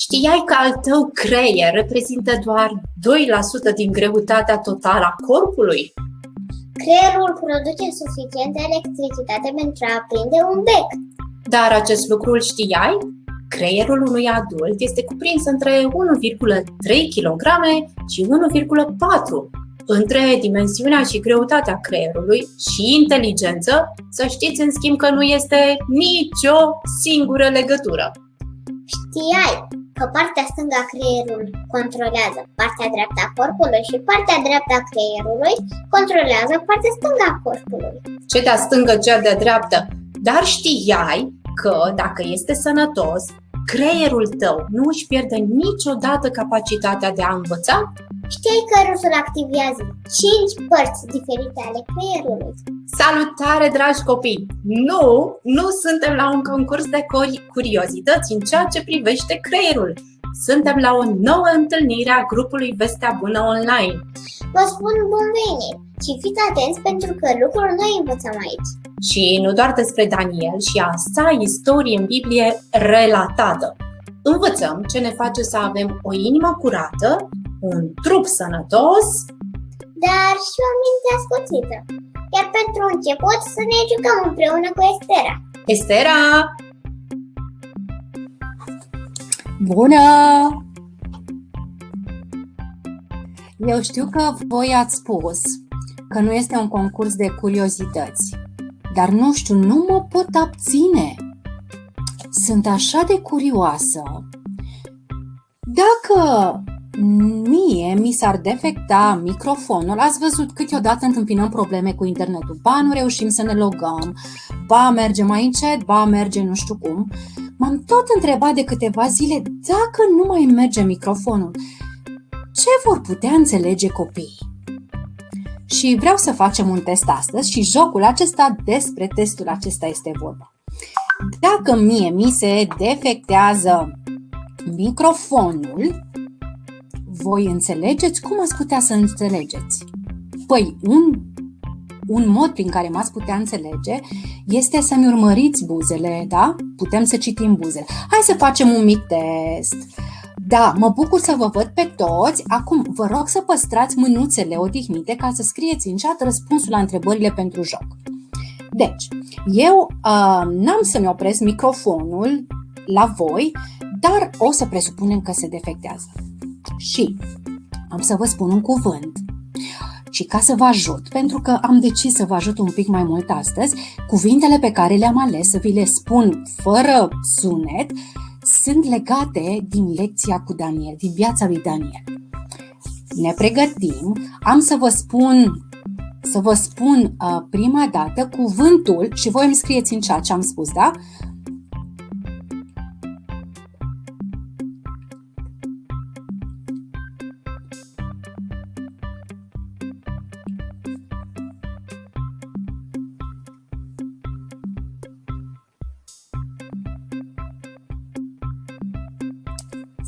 Știai că al tău creier reprezintă doar 2% din greutatea totală a corpului? Creierul produce suficientă electricitate pentru a aprinde un bec. Dar acest lucru îl știai? Creierul unui adult este cuprins între 1,3 kg și 1,4 între dimensiunea și greutatea creierului și inteligență, să știți în schimb că nu este nicio singură legătură. Știai că partea stângă a creierului controlează partea dreaptă a corpului și partea dreaptă a creierului controlează partea stângă a corpului. Ce de-a stângă, cea de-a dreaptă. Dar știai că, dacă este sănătos, creierul tău nu își pierde niciodată capacitatea de a învăța? Știai că râsul activează 5 părți diferite ale creierului? Salutare, dragi copii! Nu suntem la un concurs de curiozități în ceea ce privește creierul. Suntem la o nouă întâlnire a grupului Vestea Bună Online. Vă spun bun venit și fiți atenți pentru că lucruri noi învățăm aici. Și nu doar despre Daniel și a sa istorie în Biblie relatată. Învățăm ce ne face să avem o inimă curată, un trup sănătos, dar și o minte ascuțită. Iar pentru început să ne jucăm împreună cu Estera. Estera! Bună! Eu știu că voi ați spus că nu este un concurs de curiozități, dar nu știu, nu mă pot abține. Sunt așa de curioasă. Dacă mie mi s-ar defecta microfonul, ați văzut câteodată întâmpinăm probleme cu internetul. Ba nu reușim să ne logăm, ba merge mai încet, ba merge nu știu cum. M-am tot întrebat de câteva zile dacă nu mai merge microfonul. Ce vor putea înțelege copiii? Și vreau să facem un test astăzi și jocul acesta, despre testul acesta este vorba. Dacă mie mi se defectează microfonul, voi înțelegeți? Cum ați putea să înțelegeți? Păi, un mod prin care m-ați putea înțelege este să-mi urmăriți buzele, da? Putem să citim buzele. Hai să facem un mic test. Da, mă bucur să vă văd pe toți. Acum, vă rog să păstrați mânuțele odihnite ca să scrieți în chat răspunsul la întrebările pentru joc. Deci, eu n-am să-mi opresc microfonul la voi, dar o să presupunem că se defectează. Și am să vă spun un cuvânt. Și ca să vă ajut, pentru că am decis să vă ajut un pic mai mult astăzi, cuvintele pe care le-am ales să vi le spun fără sunet sunt legate din lecția cu Daniel, din viața lui Daniel. Ne pregătim, am să vă spun prima dată cuvântul și voi îmi scrieți în chat ce am spus, da?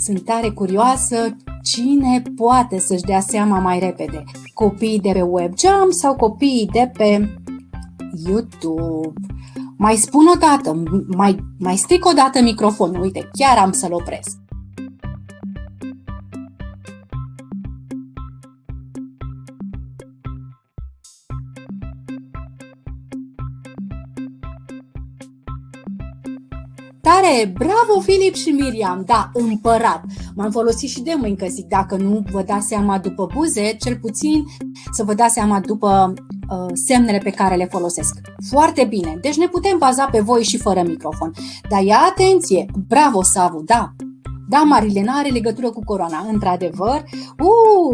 Sunt tare curioasă cine poate să-și dea seama mai repede. Copiii de pe webcam sau copiii de pe YouTube? Mai spun o dată, mai stric o dată microfonul. Uite, chiar am să-l opresc. Tare! Bravo, Filip și Miriam! Da, împărat! M-am folosit și de mâini, că zic, dacă nu vă dați seama după buze, cel puțin să vă dați seama după semnele pe care le folosesc. Foarte bine! Deci ne putem baza pe voi și fără microfon. Dar ia atenție! Bravo, Savu! Da! Da, Marilena are legătură cu coroana, într-adevăr.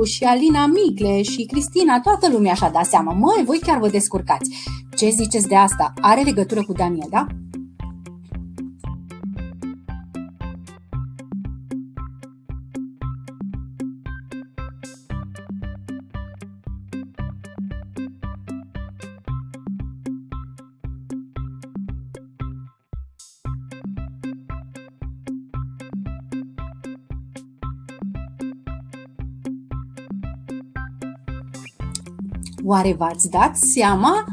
Și Alina Micle și Cristina, toată lumea și-a dat seama. Măi, voi chiar vă descurcați! Ce ziceți de asta? Are legătură cu Daniel, da? Oare v-ați dat seama?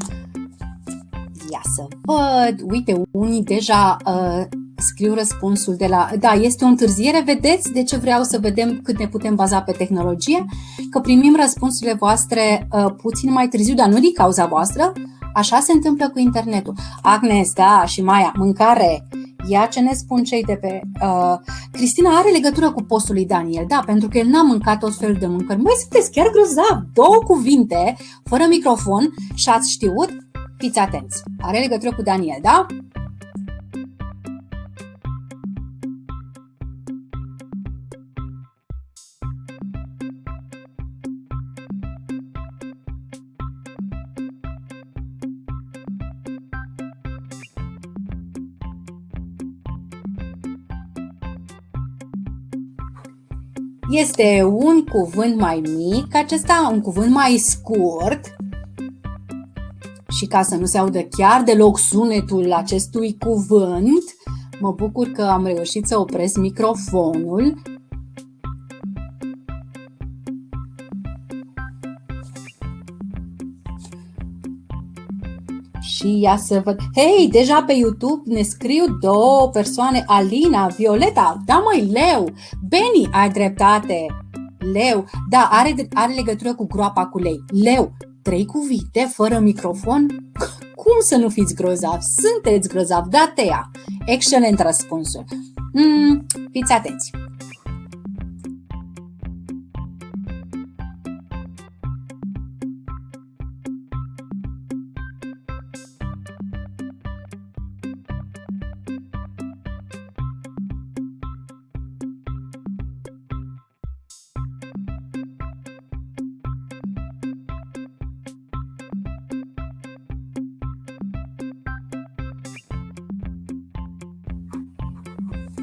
Ia să văd. Uite, unii deja scriu răspunsul de la... Da, este o întârziere, vedeți de ce vreau să vedem cât ne putem baza pe tehnologie? Că primim răspunsurile voastre puțin mai târziu, dar nu din cauza voastră. Așa se întâmplă cu internetul. Agnes, da, și Maia, mâncare. Ia ce ne spun cei de pe... Cristina are legătură cu postul lui Daniel, da, pentru că el n-a mâncat tot felul de mâncări. Măi, sunteți chiar grozav! 2 cuvinte, fără microfon și ați știut? Fiți atenți. Are legătură cu Daniel, da? Este un cuvânt mai mic, acesta un cuvânt mai scurt și ca să nu se audă chiar deloc sunetul acestui cuvânt, mă bucur că am reușit să opresc microfonul. Și ia să văd. Hei, deja pe YouTube ne scriu 2 persoane, Alina, Violeta, da măi, leu, Beni, ai dreptate, leu, da, are legătură cu groapa cu lei, leu, 3 cuvinte fără microfon? Cum să nu fiți grozav? Sunteți grozav, da, Tea, excelent răspunsul. Fiți atenți.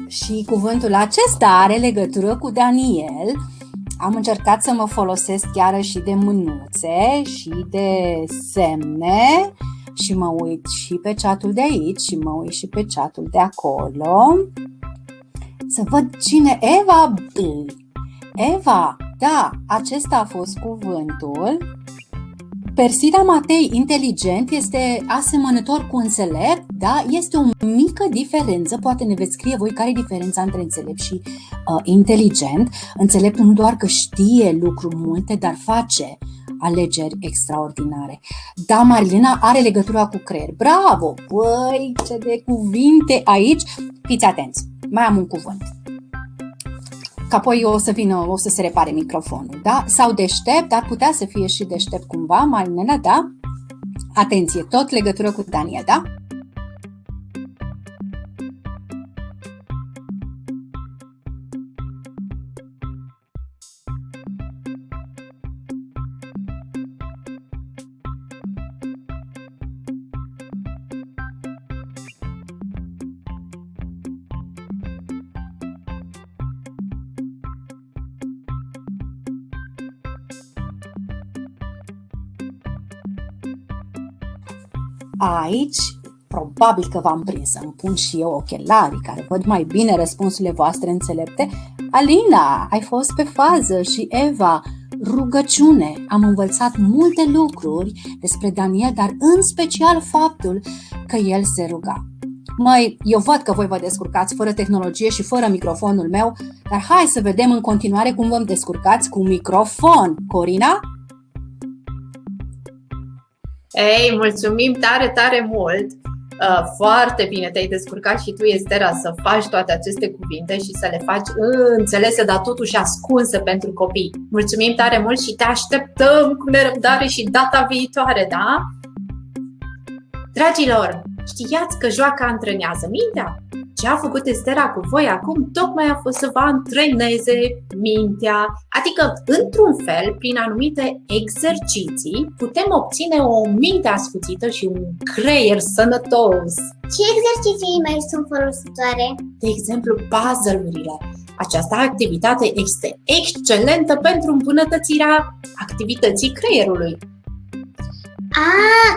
Și cuvântul acesta are legătură cu Daniel. Am încercat să mă folosesc chiar și de mânuțe și de semne și mă uit și pe chatul de aici și mă uit și pe chatul de acolo. Să văd cine... Eva B. Eva, da, acesta a fost cuvântul. Persida Matei, inteligent, este asemănător cu înțelept, da? Este o mică diferență, poate ne veți scrie voi care e diferența între înțelept și inteligent. Înțeleptul nu doar că știe lucruri multe, dar face alegeri extraordinare. Da, Marilena are legătura cu creier. Bravo! Băi, ce de cuvinte aici! Fiți atenți, mai am un cuvânt. Că apoi o să se repare microfonul, da? Sau deștept, ar putea să fie și deștept cumva, Marinela, da? Atenție, tot legătură cu Daniel, da? Aici, probabil că v-am prins, îmi pun și eu ochelarii care văd mai bine răspunsurile voastre înțelepte. Alina, ai fost pe fază și Eva, rugăciune. Am învățat multe lucruri despre Daniel, dar în special faptul că el se ruga. Măi, eu văd că voi vă descurcați fără tehnologie și fără microfonul meu, dar hai să vedem în continuare cum vă descurcați cu microfon. Corina? Ei, mulțumim tare, tare mult! Foarte bine te-ai descurcat și tu, Estera, să faci toate aceste cuvinte și să le faci înțelese, dar totuși ascunse pentru copii. Mulțumim tare mult și te așteptăm cu nerăbdare și data viitoare, da? Dragilor, știați că joaca antrenează mintea? Ce a făcut Estera cu voi acum tocmai a fost să vă antreneze mintea, adică, într-un fel, prin anumite exerciții, putem obține o minte ascuțită și un creier sănătos. Ce exerciții mai sunt folositoare? De exemplu, puzzle-urile. Această activitate este excelentă pentru îmbunătățirea activității creierului.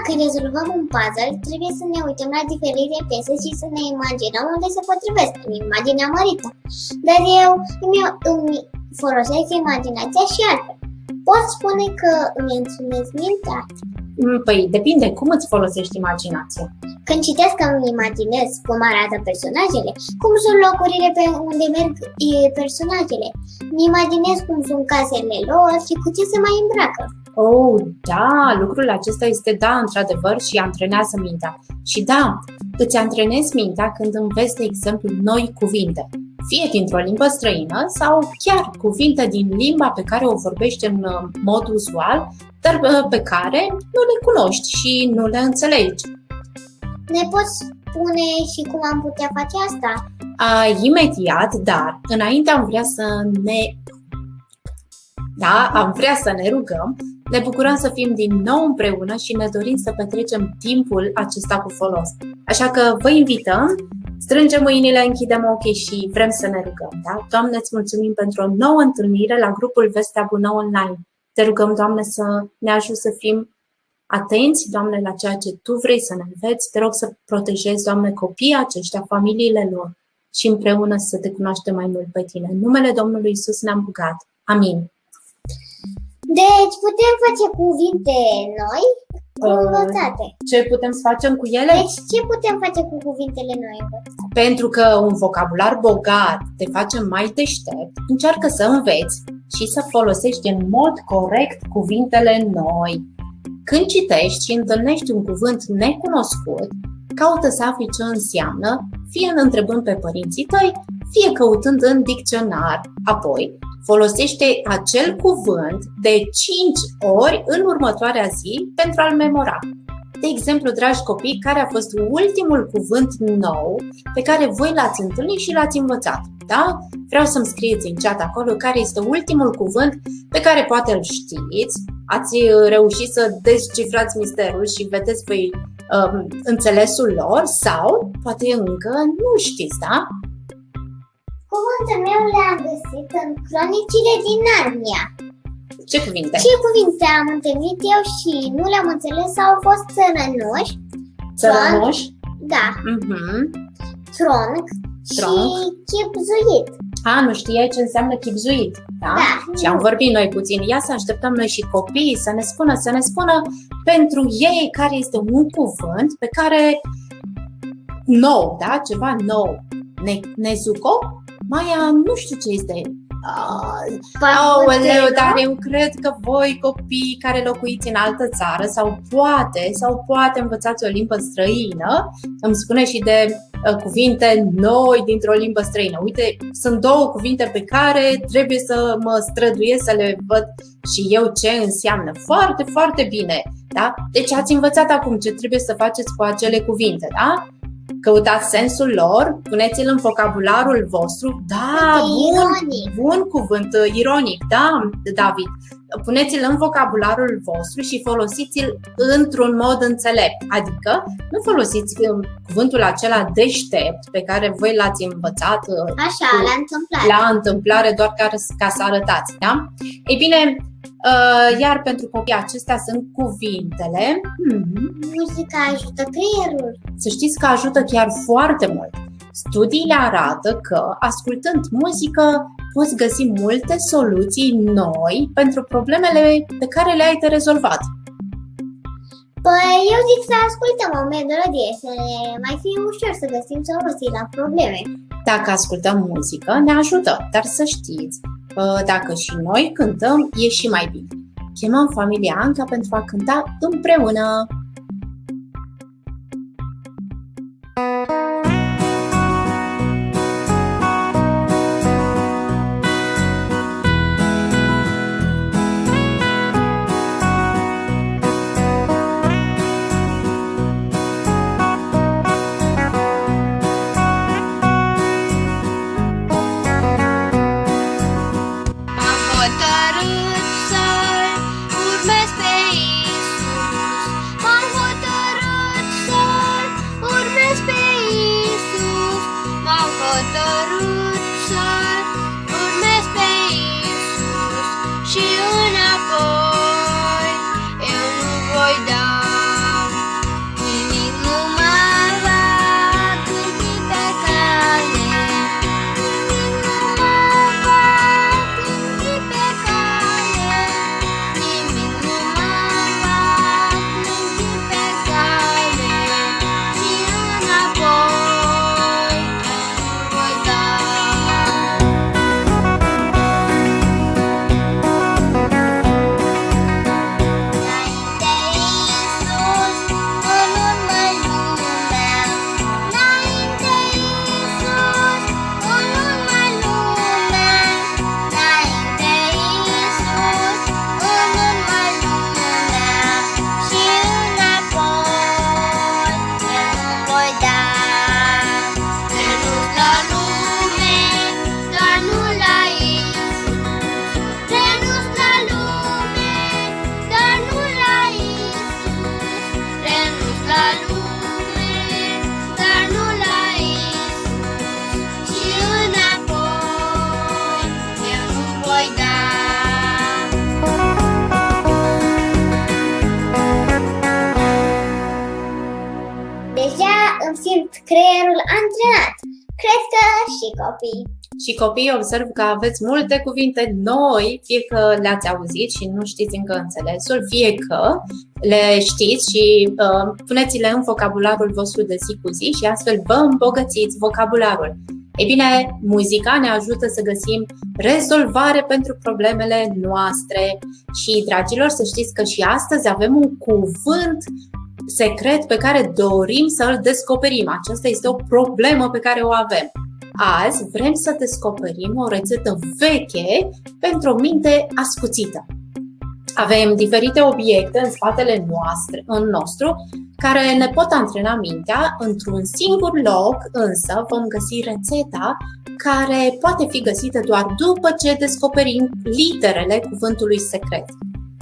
Când rezolvăm un puzzle, trebuie să ne uităm la diferite piese și să ne imaginăm unde se potrivesc, în imaginea mărită. Dar eu îmi folosesc imaginația și altfel. Pot spune că îmi înțunez mintea? Păi, depinde cum îți folosești imaginația. Când citesc îmi imaginez cum arată personajele, cum sunt locurile pe unde merg personajele. Îmi imaginez cum sunt casele lor și cu ce se mai îmbracă. Oh, da, lucrul acesta este, da, într-adevăr, și antrenează mintea. Și da, îți antrenezi mintea când înveți, de exemplu, noi cuvinte, fie dintr-o limbă străină sau chiar cuvinte din limba pe care o vorbești în mod uzual, dar pe care nu le cunoști și nu le înțelegi. Ne poți spune și cum am putea face asta? Imediat, dar înainte am vrea să ne rugăm. Ne bucurăm să fim din nou împreună și ne dorim să petrecem timpul acesta cu folos. Așa că vă invităm, strângem mâinile, închidem ochii și vrem să ne rugăm. Da? Doamne, îți mulțumim pentru o nouă întâlnire la grupul Vestea Bună Online. Te rugăm, Doamne, să ne ajuți să fim atenți, Doamne, la ceea ce Tu vrei să ne înveți. Te rog să protejezi, Doamne, copiii aceștia, familiile lor și împreună să Te cunoaștem mai mult pe Tine. În numele Domnului Iisus ne-am rugat. Amin. Deci putem face cuvinte noi învățate. Ce putem să facem cu ele? Deci ce putem face cu cuvintele noi învățate? Pentru că un vocabular bogat te face mai deștept, încearcă să înveți și să folosești în mod corect cuvintele noi. Când citești și întâlnești un cuvânt necunoscut, caută să afli ce înseamnă, fie întrebând pe părinții tăi, fie căutând în dicționar. Apoi, folosește acel cuvânt de 5 ori în următoarea zi pentru a-l memora. De exemplu, dragi copii, care a fost ultimul cuvânt nou pe care voi l-ați întâlnit și l-ați învățat? Da? Vreau să-mi scrieți în chat acolo care este ultimul cuvânt pe care poate îl știți, ați reușit să descifrați misterul și vedeți voi înțelesul lor sau poate încă nu știți, da? Cuvântul meu le-am găsit în Cronicile din Narnia. Ce cuvinte? Ce cuvinte am întâlnit eu și nu le-am înțeles sau au fost țărănoși? Țărănoși? Da. Tronc și chipzuit. Nu știai ce înseamnă chipzuit, da? Da. Și am vorbit noi puțin. Ia să așteptăm noi și copiii să ne spună pentru ei care este un cuvânt pe care nou, da? Ceva nou. Nezuko? Maia, nu știu ce este. Aoleu, dar eu cred că voi, copii care locuiți în altă țară sau poate învățați o limbă străină, îmi spune și de cuvinte noi dintr-o limbă străină. Uite, sunt 2 cuvinte pe care trebuie să mă străduiesc să le văd și eu ce înseamnă. Foarte, foarte bine, da? Deci ați învățat acum ce trebuie să faceți cu acele cuvinte, da? Căutați sensul lor, puneți-l în vocabularul vostru. Da, bun cuvânt, ironic, da, David. Puneți-l în vocabularul vostru și folosiți-l într-un mod înțelept. Adică nu folosiți cuvântul acela deștept pe care voi l-ați învățat la întâmplare doar ca să arătați, da? Ei bine, iar pentru copii acestea sunt cuvintele. Muzica ajută creierul. Să știți că ajută chiar foarte mult. Studiile arată că, ascultând muzică, poți găsi multe soluții noi pentru problemele pe care le-ai de rezolvat. Păi eu zic să ascultăm o melodie, să ne mai fie ușor să găsim soluții la probleme. Dacă ascultăm muzică, ne ajută, dar să știți, dacă și noi cântăm, e și mai bine. Chemăm familia Anca pentru a cânta împreună. Hotărât să urmez pe Iisus, simt creierul antrenat. Cred că și copii. Și copiii observ că aveți multe cuvinte noi, fie că le-ați auzit și nu știți încă înțelesul, fie că le știți și puneți-le în vocabularul vostru de zi cu zi și astfel vă îmbogățiți vocabularul. Ei bine, muzica ne ajută să găsim rezolvare pentru problemele noastre și, dragilor, să știți că și astăzi avem un cuvânt secret pe care dorim să-l descoperim. Aceasta este o problemă pe care o avem. Azi vrem să descoperim o rețetă veche pentru o minte ascuțită. Avem diferite obiecte în spatele nostru care ne pot antrena mintea într-un singur loc, însă vom găsi rețeta care poate fi găsită doar după ce descoperim literele cuvântului secret.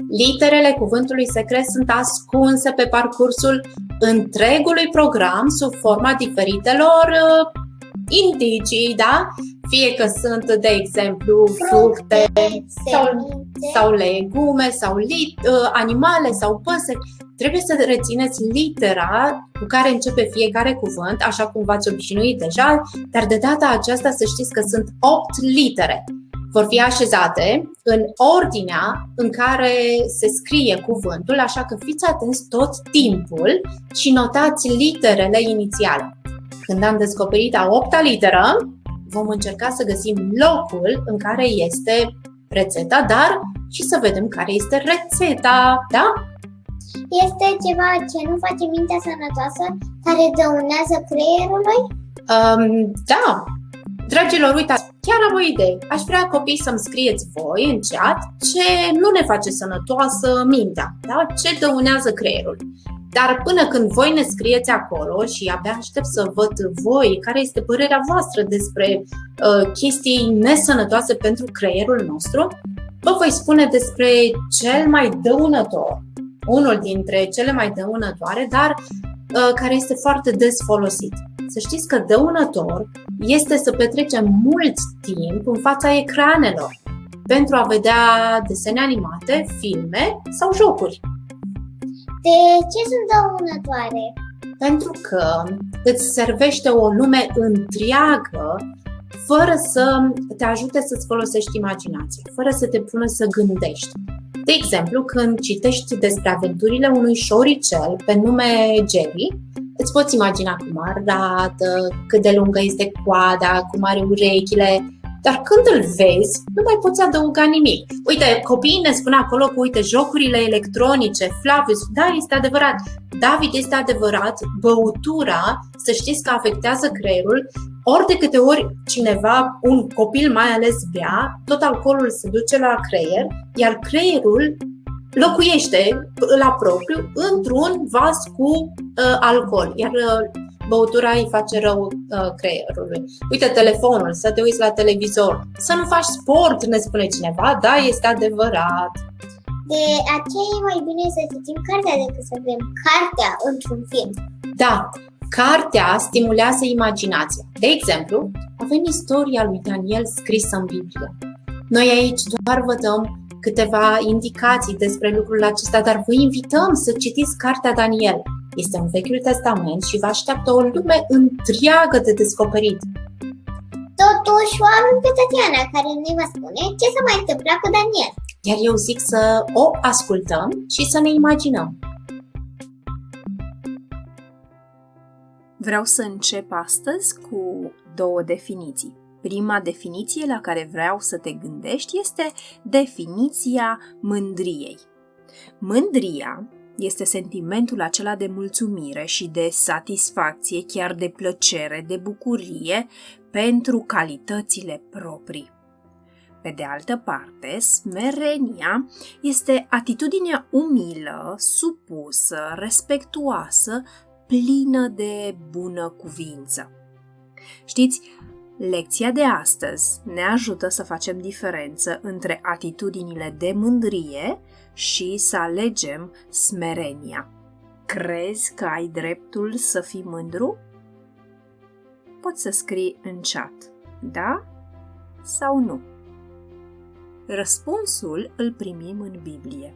Literele cuvântului secret sunt ascunse pe parcursul întregului program sub forma diferitelor indicii, da? Fie că sunt, de exemplu, fructe sau legume sau animale sau păsări. Trebuie să rețineți litera cu care începe fiecare cuvânt, așa cum v-ați obișnuit deja, dar de data aceasta să știți că sunt 8 litere. Vor fi așezate în ordinea în care se scrie cuvântul, așa că fiți atenți tot timpul și notați literele inițiale. Când am descoperit a 8-a literă, vom încerca să găsim locul în care este rețeta, dar și să vedem care este rețeta, da? Este ceva ce nu face mintea sănătoasă, care dăunează creierului? Da. Dragilor, uitați, chiar am o idee. Aș vrea copii să-mi scrieți voi în chat ce nu ne face sănătoasă mintea, da? Ce dăunează creierul. Dar până când voi ne scrieți acolo și abia aștept să văd voi care este părerea voastră despre chestii nesănătoase pentru creierul nostru, vă voi spune despre cel mai dăunător, unul dintre cele mai dăunătoare, dar care este foarte des folosit. Să știți că dăunător este să petrecem mult timp în fața ecranelor pentru a vedea desene animate, filme sau jocuri. De ce sunt dăunătoare? Pentru că îți servește o lume întreagă fără să te ajute să-ți folosești imaginația, fără să te pună să gândești. De exemplu, când citești despre aventurile unui șoricel pe nume Jerry, îți poți imagina cum arată, cât de lungă este coada, cum are urechile, dar când îl vezi, nu mai poți adăuga nimic. Uite, copiii ne spun acolo că, uite, jocurile electronice, Flavius, da, este adevărat, David, este adevărat, băutura, să știți că afectează creierul, ori de câte ori cineva, un copil mai ales bea, tot alcoolul se duce la creier, iar creierul locuiește la propriu într-un vas cu alcool, iar băutura îi face rău creierului. Uite, telefonul, să te uiți la televizor, să nu faci sport, ne spune cineva, da, este adevărat. De aceea e mai bine să citim cartea decât să vedem cartea într-un film. Da, cartea stimulează imaginația. De exemplu, avem istoria lui Daniel scrisă în Biblie. Noi aici doar vă dăm câteva indicații despre lucrul acesta, dar vă invităm să citiți cartea Daniel. Este în Vechiul Testament și vă așteaptă o lume întreagă de descoperit. Totuși, o avem pe Tatiana, care ne va spune ce s-a mai întâmplat cu Daniel. Iar eu zic să o ascultăm și să ne imaginăm. Vreau să încep astăzi cu 2 definiții. Prima definiție la care vreau să te gândești este definiția mândriei. Mândria este sentimentul acela de mulțumire și de satisfacție, chiar de plăcere, de bucurie pentru calitățile proprii. Pe de altă parte, smerenia este atitudinea umilă, supusă, respectuoasă, plină de bunăcuvință. Știți, lecția de astăzi ne ajută să facem diferență între atitudinile de mândrie și să alegem smerenia. Crezi că ai dreptul să fii mândru? Poți să scrii în chat, da sau nu. Răspunsul îl primim în Biblie.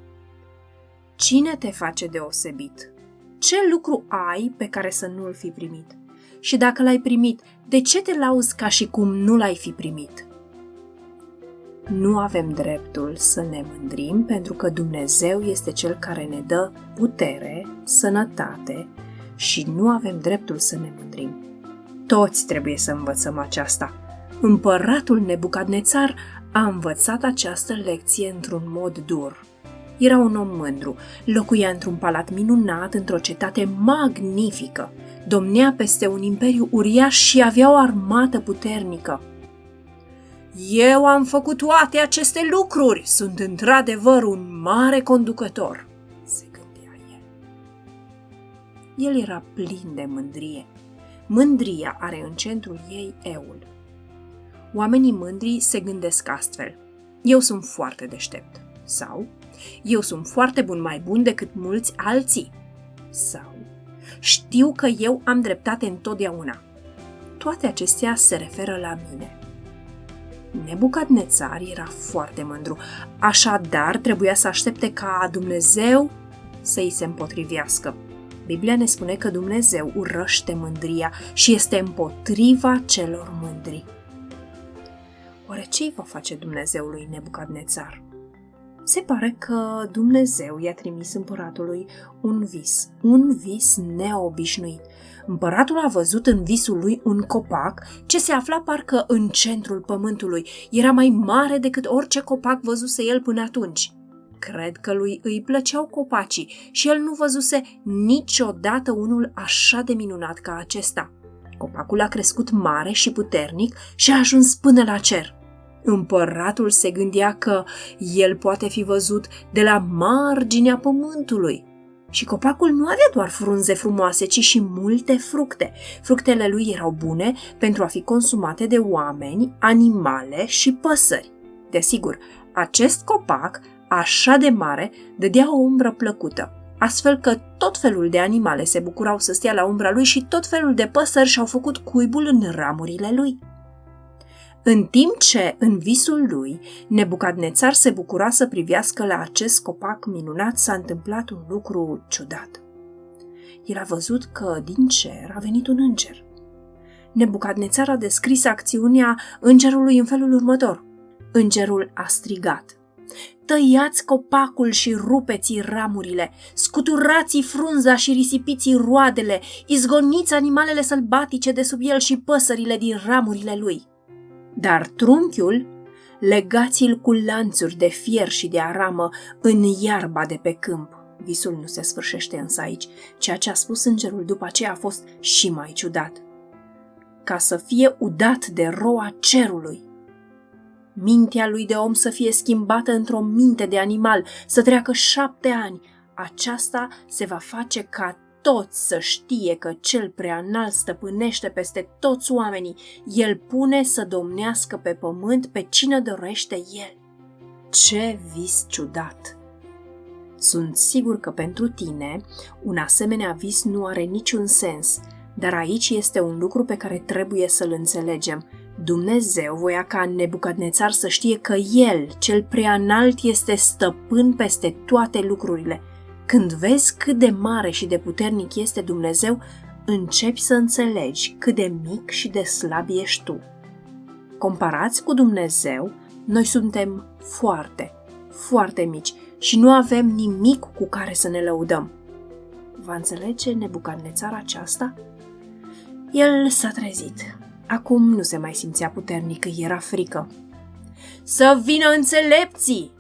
Cine te face deosebit? Ce lucru ai pe care să nu-l fi primit? Și dacă l-ai primit, de ce te lauzi ca și cum nu l-ai fi primit? Nu avem dreptul să ne mândrim pentru că Dumnezeu este Cel care ne dă putere, sănătate și nu avem dreptul să ne mândrim. Toți trebuie să învățăm aceasta. Împăratul Nebucadnețar a învățat această lecție într-un mod dur. Era un om mândru, locuia într-un palat minunat, într-o cetate magnifică, domnea peste un imperiu uriaș și avea o armată puternică. Eu am făcut toate aceste lucruri, sunt într-adevăr un mare conducător, se gândea el. El era plin de mândrie. Mândria are în centrul ei eul. Oamenii mândri se gândesc astfel: eu sunt foarte deștept, sau eu sunt foarte bun, mai bun decât mulți alții, sau știu că eu am dreptate întotdeauna. Toate acestea se referă la mine. Nebucadnețar era foarte mândru, așadar trebuia să aștepte ca Dumnezeu să-i se împotrivească. Biblia ne spune că Dumnezeu urăște mândria și este împotriva celor mândri. Oare ce-i va face Dumnezeu lui Nebucadnețar? Se pare că Dumnezeu i-a trimis împăratului un vis neobișnuit. Împăratul a văzut în visul lui un copac ce se afla parcă în centrul pământului. Era mai mare decât orice copac văzuse el până atunci. Cred că lui îi plăceau copacii și el nu văzuse niciodată unul așa de minunat ca acesta. Copacul a crescut mare și puternic și a ajuns până la cer. Împăratul se gândea că el poate fi văzut de la marginea pământului. Și copacul nu avea doar frunze frumoase, ci și multe fructe. Fructele lui erau bune pentru a fi consumate de oameni, animale și păsări. Desigur, acest copac, așa de mare, dădea o umbră plăcută, astfel că tot felul de animale se bucurau să stea la umbra lui și tot felul de păsări și-au făcut cuibul în ramurile lui. În timp ce, în visul lui, Nebucadnețar se bucura să privească la acest copac minunat, s-a întâmplat un lucru ciudat. El a văzut că din cer a venit un înger. Nebucadnețar a descris acțiunea îngerului în felul următor. Îngerul a strigat: tăiați copacul și rupeți ramurile, scuturați frunza și risipiți roadele, izgoniți animalele sălbatice de sub el și păsările din ramurile lui. Dar trunchiul, legați-l cu lanțuri de fier și de aramă în iarba de pe câmp. Visul nu se sfârșește însă aici. Ceea ce a spus îngerul după aceea a fost și mai ciudat. Ca să fie udat de roa cerului. Mintea lui de om să fie schimbată într-o minte de animal, să treacă 7 ani. Aceasta se va face ca toți să știe că cel preanalt stăpânește peste toți oamenii. El pune să domnească pe pământ pe cine dorește el. Ce vis ciudat! Sunt sigur că pentru tine un asemenea vis nu are niciun sens, dar aici este un lucru pe care trebuie să-l înțelegem. Dumnezeu voia ca Nebucadnețar să știe că el, cel preanalt, este stăpân peste toate lucrurile. Când vezi cât de mare și de puternic este Dumnezeu, începi să înțelegi cât de mic și de slab ești tu. Comparați cu Dumnezeu, noi suntem foarte, foarte mici și nu avem nimic cu care să ne lăudăm. Va înțelege Nebucadnețar aceasta? El s-a trezit. Acum nu se mai simțea puternic, îi era frică. Să vină înțelepții!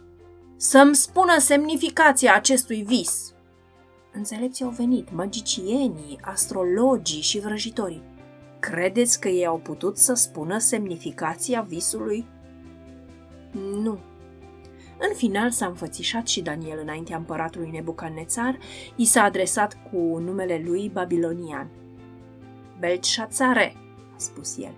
Să-mi spună semnificația acestui vis. Înțelepții au venit, magicienii, astrologii și vrăjitorii. Credeți că ei au putut să spună semnificația visului? Nu. În final s-a înfățișat și Daniel înaintea împăratului Nebucadnețar, i s-a adresat cu numele lui babilonian. Beltșațare, a spus el,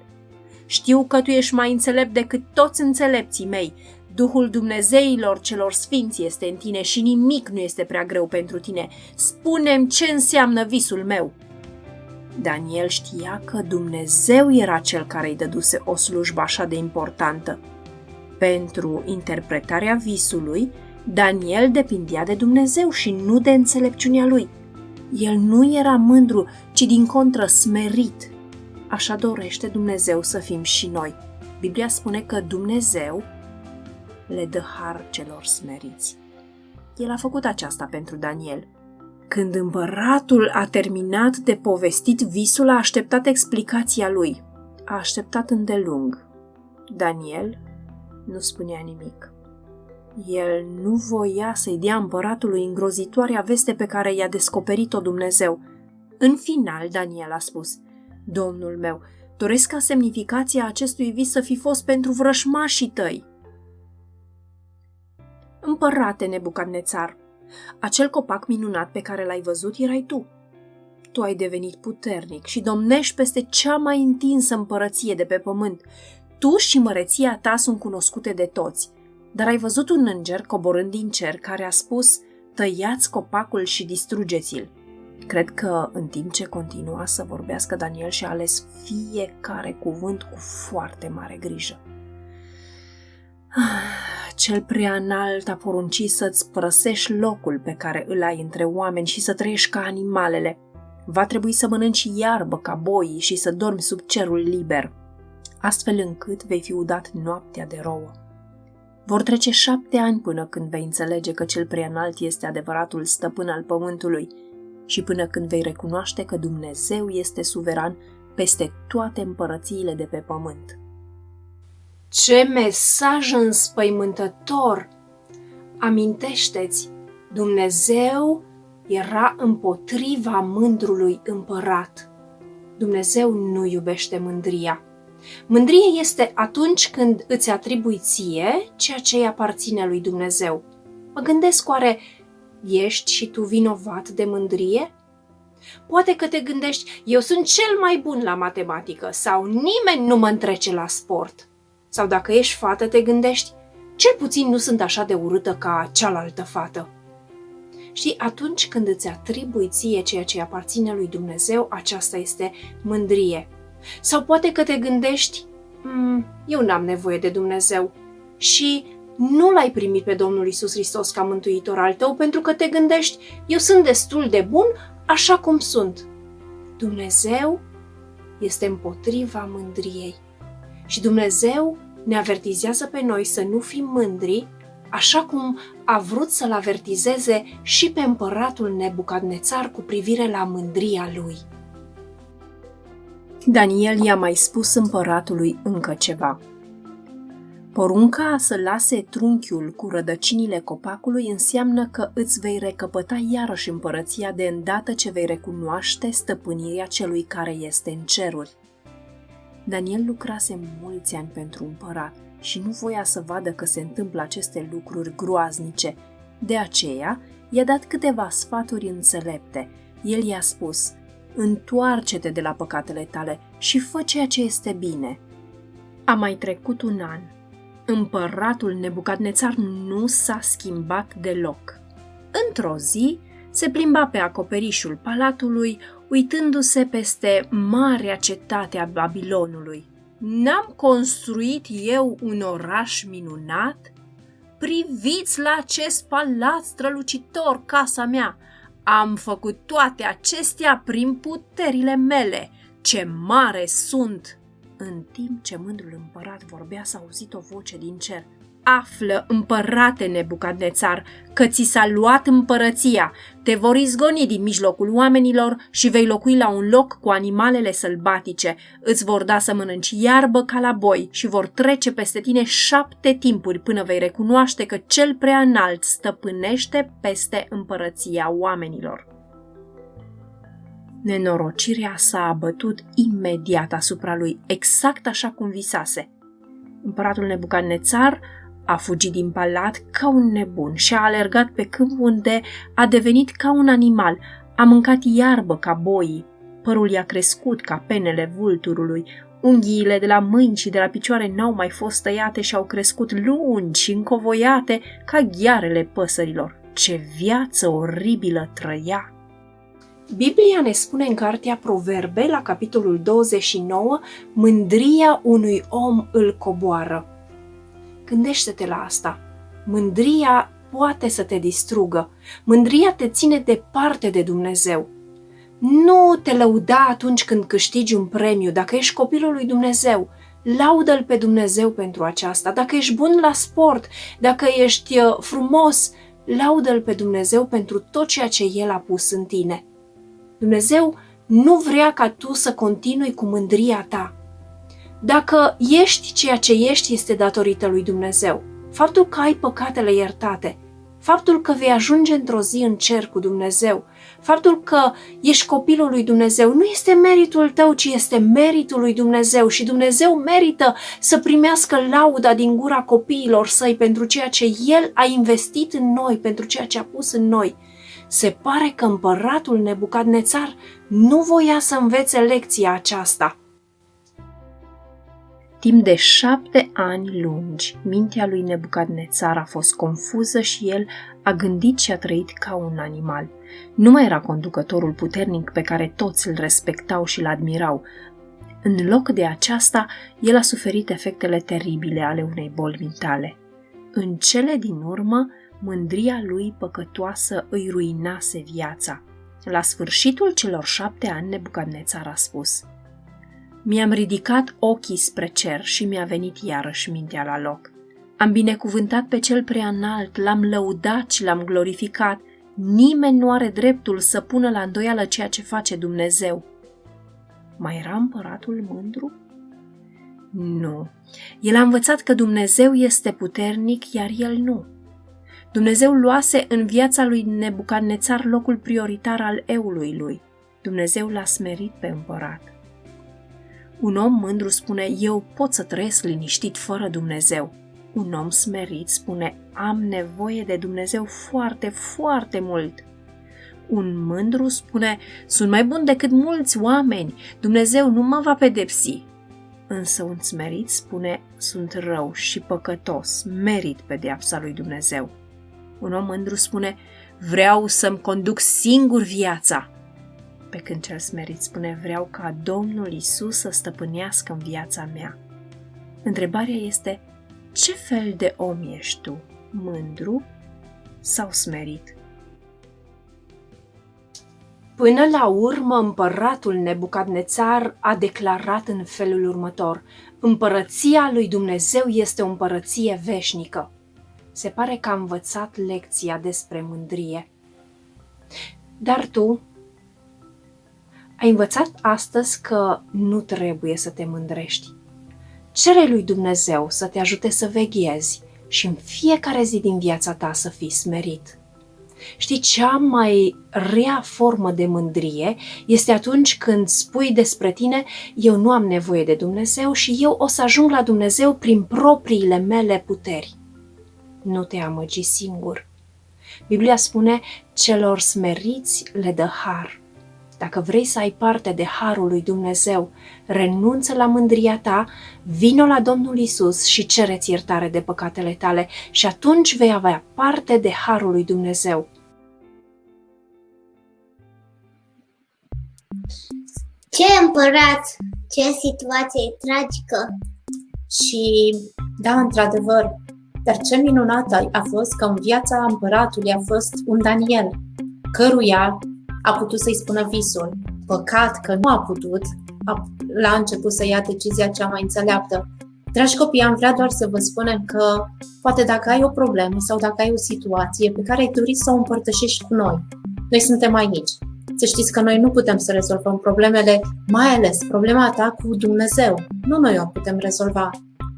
știu că tu ești mai înțelept decât toți înțelepții mei. Duhul Dumnezeilor celor sfinți este în tine și nimic nu este prea greu pentru tine. Spune-mi ce înseamnă visul meu. Daniel știa că Dumnezeu era cel care îi dăduse o slujbă așa de importantă. Pentru interpretarea visului, Daniel depindea de Dumnezeu și nu de înțelepciunea lui. El nu era mândru, ci din contră smerit. Așa dorește Dumnezeu să fim și noi. Biblia spune că Dumnezeu le dă har celor smeriți. El a făcut aceasta pentru Daniel. Când împăratul a terminat de povestit visul, a așteptat explicația lui. A așteptat îndelung. Daniel nu spunea nimic. El nu voia să-i dea împăratului îngrozitoarea veste pe care i-a descoperit-o Dumnezeu. În final, Daniel a spus: Domnul meu, doresc ca semnificația acestui vis să fi fost pentru vrășmașii tăi. Împărate Nebucadnețar, acel copac minunat pe care l-ai văzut erai tu. Tu ai devenit puternic și domnești peste cea mai întinsă împărăție de pe pământ. Tu și măreția ta sunt cunoscute de toți, dar ai văzut un înger coborând din cer care a spus: tăiați copacul și distrugeți-l. Cred că în timp ce continua să vorbească, Daniel și-a ales fiecare cuvânt cu foarte mare grijă. Cel preanalt a poruncit să-ți părăsești locul pe care îl ai între oameni și să trăiești ca animalele. Va trebui să mănânci iarbă ca boii și să dormi sub cerul liber, astfel încât vei fi udat noaptea de rouă. Vor trece 7 ani până când vei înțelege că cel preanalt este adevăratul stăpân al pământului și până când vei recunoaște că Dumnezeu este suveran peste toate împărățiile de pe pământ. Ce mesaj înspăimântător! Amintește-ți, Dumnezeu era împotriva mândrului împărat. Dumnezeu nu iubește mândria. Mândrie este atunci când îți atribui ție ceea ce îi aparține lui Dumnezeu. Mă gândesc, oare ești și tu vinovat de mândrie? Poate că te gândești: eu sunt cel mai bun la matematică sau nimeni nu mă întrece la sport. Sau dacă ești fată, te gândești: cel puțin nu sunt așa de urâtă ca cealaltă fată. Știi, atunci când îți atribui ție ceea ce aparține lui Dumnezeu, aceasta este mândrie. Sau poate că te gândești: eu n-am nevoie de Dumnezeu și nu l-ai primit pe Domnul Iisus Hristos ca mântuitor al tău pentru că te gândești: eu sunt destul de bun așa cum sunt. Dumnezeu este împotriva mândriei și Dumnezeu ne avertizează pe noi să nu fim mândri, așa cum a vrut să-l avertizeze și pe împăratul Nebucadnețar cu privire la mândria lui. Daniel i-a mai spus împăratului încă ceva. Porunca să lase trunchiul cu rădăcinile copacului înseamnă că îți vei recăpăta iarăși împărăția de îndată ce vei recunoaște stăpânirea celui care este în ceruri. Daniel lucrase mulți ani pentru împărat și nu voia să vadă că se întâmplă aceste lucruri groaznice. De aceea i-a dat câteva sfaturi înțelepte. El i-a spus: întoarce-te de la păcatele tale și fă ceea ce este bine. A mai trecut un an. Împăratul Nebucadnețar nu s-a schimbat deloc. Într-o zi se plimba pe acoperișul palatului, uitându-se peste marea cetate a Babilonului. N-am construit eu un oraș minunat? Priviți la acest palat strălucitor, casa mea! Am făcut toate acestea prin puterile mele. Ce mare sunt! În timp ce mândrul împărat vorbea, s-a auzit o voce din cer. Află, împărate Nebucadnețar, că ți s-a luat împărăția, te vor izgoni din mijlocul oamenilor și vei locui la un loc cu animalele sălbatice, îți vor da să mănânci iarbă ca la boi și vor trece peste tine 7 timpuri până vei recunoaște că cel preanalt stăpânește peste împărăția oamenilor. Nenorocirea s-a abătut imediat asupra lui, exact așa cum visase. Împăratul Nebucadnețar a fugit din palat ca un nebun și a alergat pe câmp unde a devenit ca un animal. A mâncat iarbă ca boii, părul i-a crescut ca penele vulturului, unghiile de la mâini și de la picioare n-au mai fost tăiate și au crescut lungi și încovoiate ca ghearele păsărilor. Ce viață oribilă trăia! Biblia ne spune în cartea Proverbe, la capitolul 29, mândria unui om îl coboară. Gândește-te la asta. Mândria poate să te distrugă. Mândria te ține departe de Dumnezeu. Nu te lăuda atunci când câștigi un premiu. Dacă ești copilul lui Dumnezeu, laudă-L pe Dumnezeu pentru aceasta. Dacă ești bun la sport, dacă ești frumos, laudă-L pe Dumnezeu pentru tot ceea ce El a pus în tine. Dumnezeu nu vrea ca tu să continui cu mândria ta. Dacă ești ceea ce ești, este datorită lui Dumnezeu. Faptul că ai păcatele iertate, faptul că vei ajunge într-o zi în cer cu Dumnezeu, faptul că ești copilul lui Dumnezeu, nu este meritul tău, ci este meritul lui Dumnezeu și Dumnezeu merită să primească lauda din gura copiilor săi pentru ceea ce El a investit în noi, pentru ceea ce a pus în noi. Se pare că împăratul Nebucadnețar nu voia să învețe lecția aceasta. Timp de 7 ani lungi, mintea lui Nebucadnețar a fost confuză și el a gândit și a trăit ca un animal. Nu mai era conducătorul puternic pe care toți îl respectau și îl admirau. În loc de aceasta, el a suferit efectele teribile ale unei boli mentale. În cele din urmă, mândria lui păcătoasă îi ruinase viața. La sfârșitul celor 7 ani, Nebucadnețar a spus: Mi-am ridicat ochii spre cer și mi-a venit iarăși mintea la loc. Am binecuvântat pe cel prea înalt, l-am lăudat și l-am glorificat. Nimeni nu are dreptul să pună la îndoială ceea ce face Dumnezeu. Mai era împăratul mândru? Nu. El a învățat că Dumnezeu este puternic, iar el nu. Dumnezeu luase în viața lui Nebucadnețar locul prioritar al eului lui. Dumnezeu l-a smerit pe împărat. Un om mândru spune: eu pot să trăiesc liniștit fără Dumnezeu. Un om smerit spune: am nevoie de Dumnezeu foarte, foarte mult. Un mândru spune: sunt mai bun decât mulți oameni, Dumnezeu nu mă va pedepsi. Însă un smerit spune: sunt rău și păcătos, merit pedeapsa lui Dumnezeu. Un om mândru spune: vreau să-mi conduc singur viața. Pe când cel smerit spune: vreau ca Domnul Iisus să stăpânească în viața mea. Întrebarea este: ce fel de om ești tu, mândru sau smerit? Până la urmă, împăratul Nebucadnețar a declarat în felul următor: împărăția lui Dumnezeu este o împărăție veșnică. Se pare că a învățat lecția despre mândrie. Dar tu ai învățat astăzi că nu trebuie să te mândrești. Cere lui Dumnezeu să te ajute să veghezi și în fiecare zi din viața ta să fii smerit. Știi, cea mai rea formă de mândrie este atunci când spui despre tine: eu nu am nevoie de Dumnezeu și eu o să ajung la Dumnezeu prin propriile mele puteri. Nu te amăgi singur. Biblia spune: celor smeriți le dă har. Dacă vrei să ai parte de harul lui Dumnezeu, renunță la mândria ta, vino la Domnul Iisus și cere-ți iertare de păcatele tale și atunci vei avea parte de harul lui Dumnezeu. Ce împărat, ce situație tragică! Și da, într-adevăr, dar ce minunat a fost că în viața împăratului a fost un Daniel, căruia a putut să-i spună visul. Păcat că nu a putut la început să ia decizia cea mai înțeleaptă. Dragi copii, am vrea doar să vă spunem că poate dacă ai o problemă sau dacă ai o situație pe care ai dori să o împărtășești cu noi, noi suntem aici. Să știți că noi nu putem să rezolvăm problemele, mai ales problema ta cu Dumnezeu. Nu noi o putem rezolva.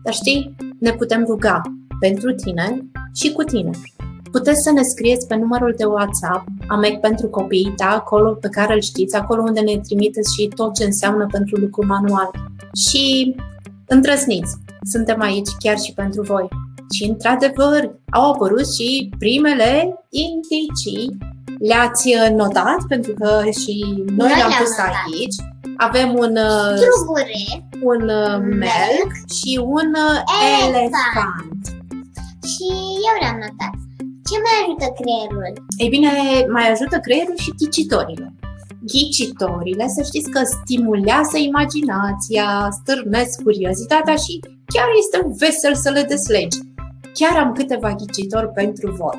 Dar știi, ne putem ruga pentru tine și cu tine. Puteți să ne scrieți pe numărul de WhatsApp, AMEC pentru copii, da, acolo pe care îl știți, acolo unde ne trimiteți și tot ce înseamnă pentru lucru manual. Și îndrăzniți, suntem aici chiar și pentru voi. Și într-adevăr, au apărut și primele indicii. Le-ați notat, pentru că și noi le-am pus aici. Avem un Strugure, un melc și un elefant. și eu le-am notat. Ce mai ajută creierul? Ei bine, mai ajută creierul și ghicitorile. Ghicitorile, să știți că stimulează imaginația, stârnesc curiozitatea și chiar este vesel să le deslegi. Chiar am câteva ghicitori pentru voi.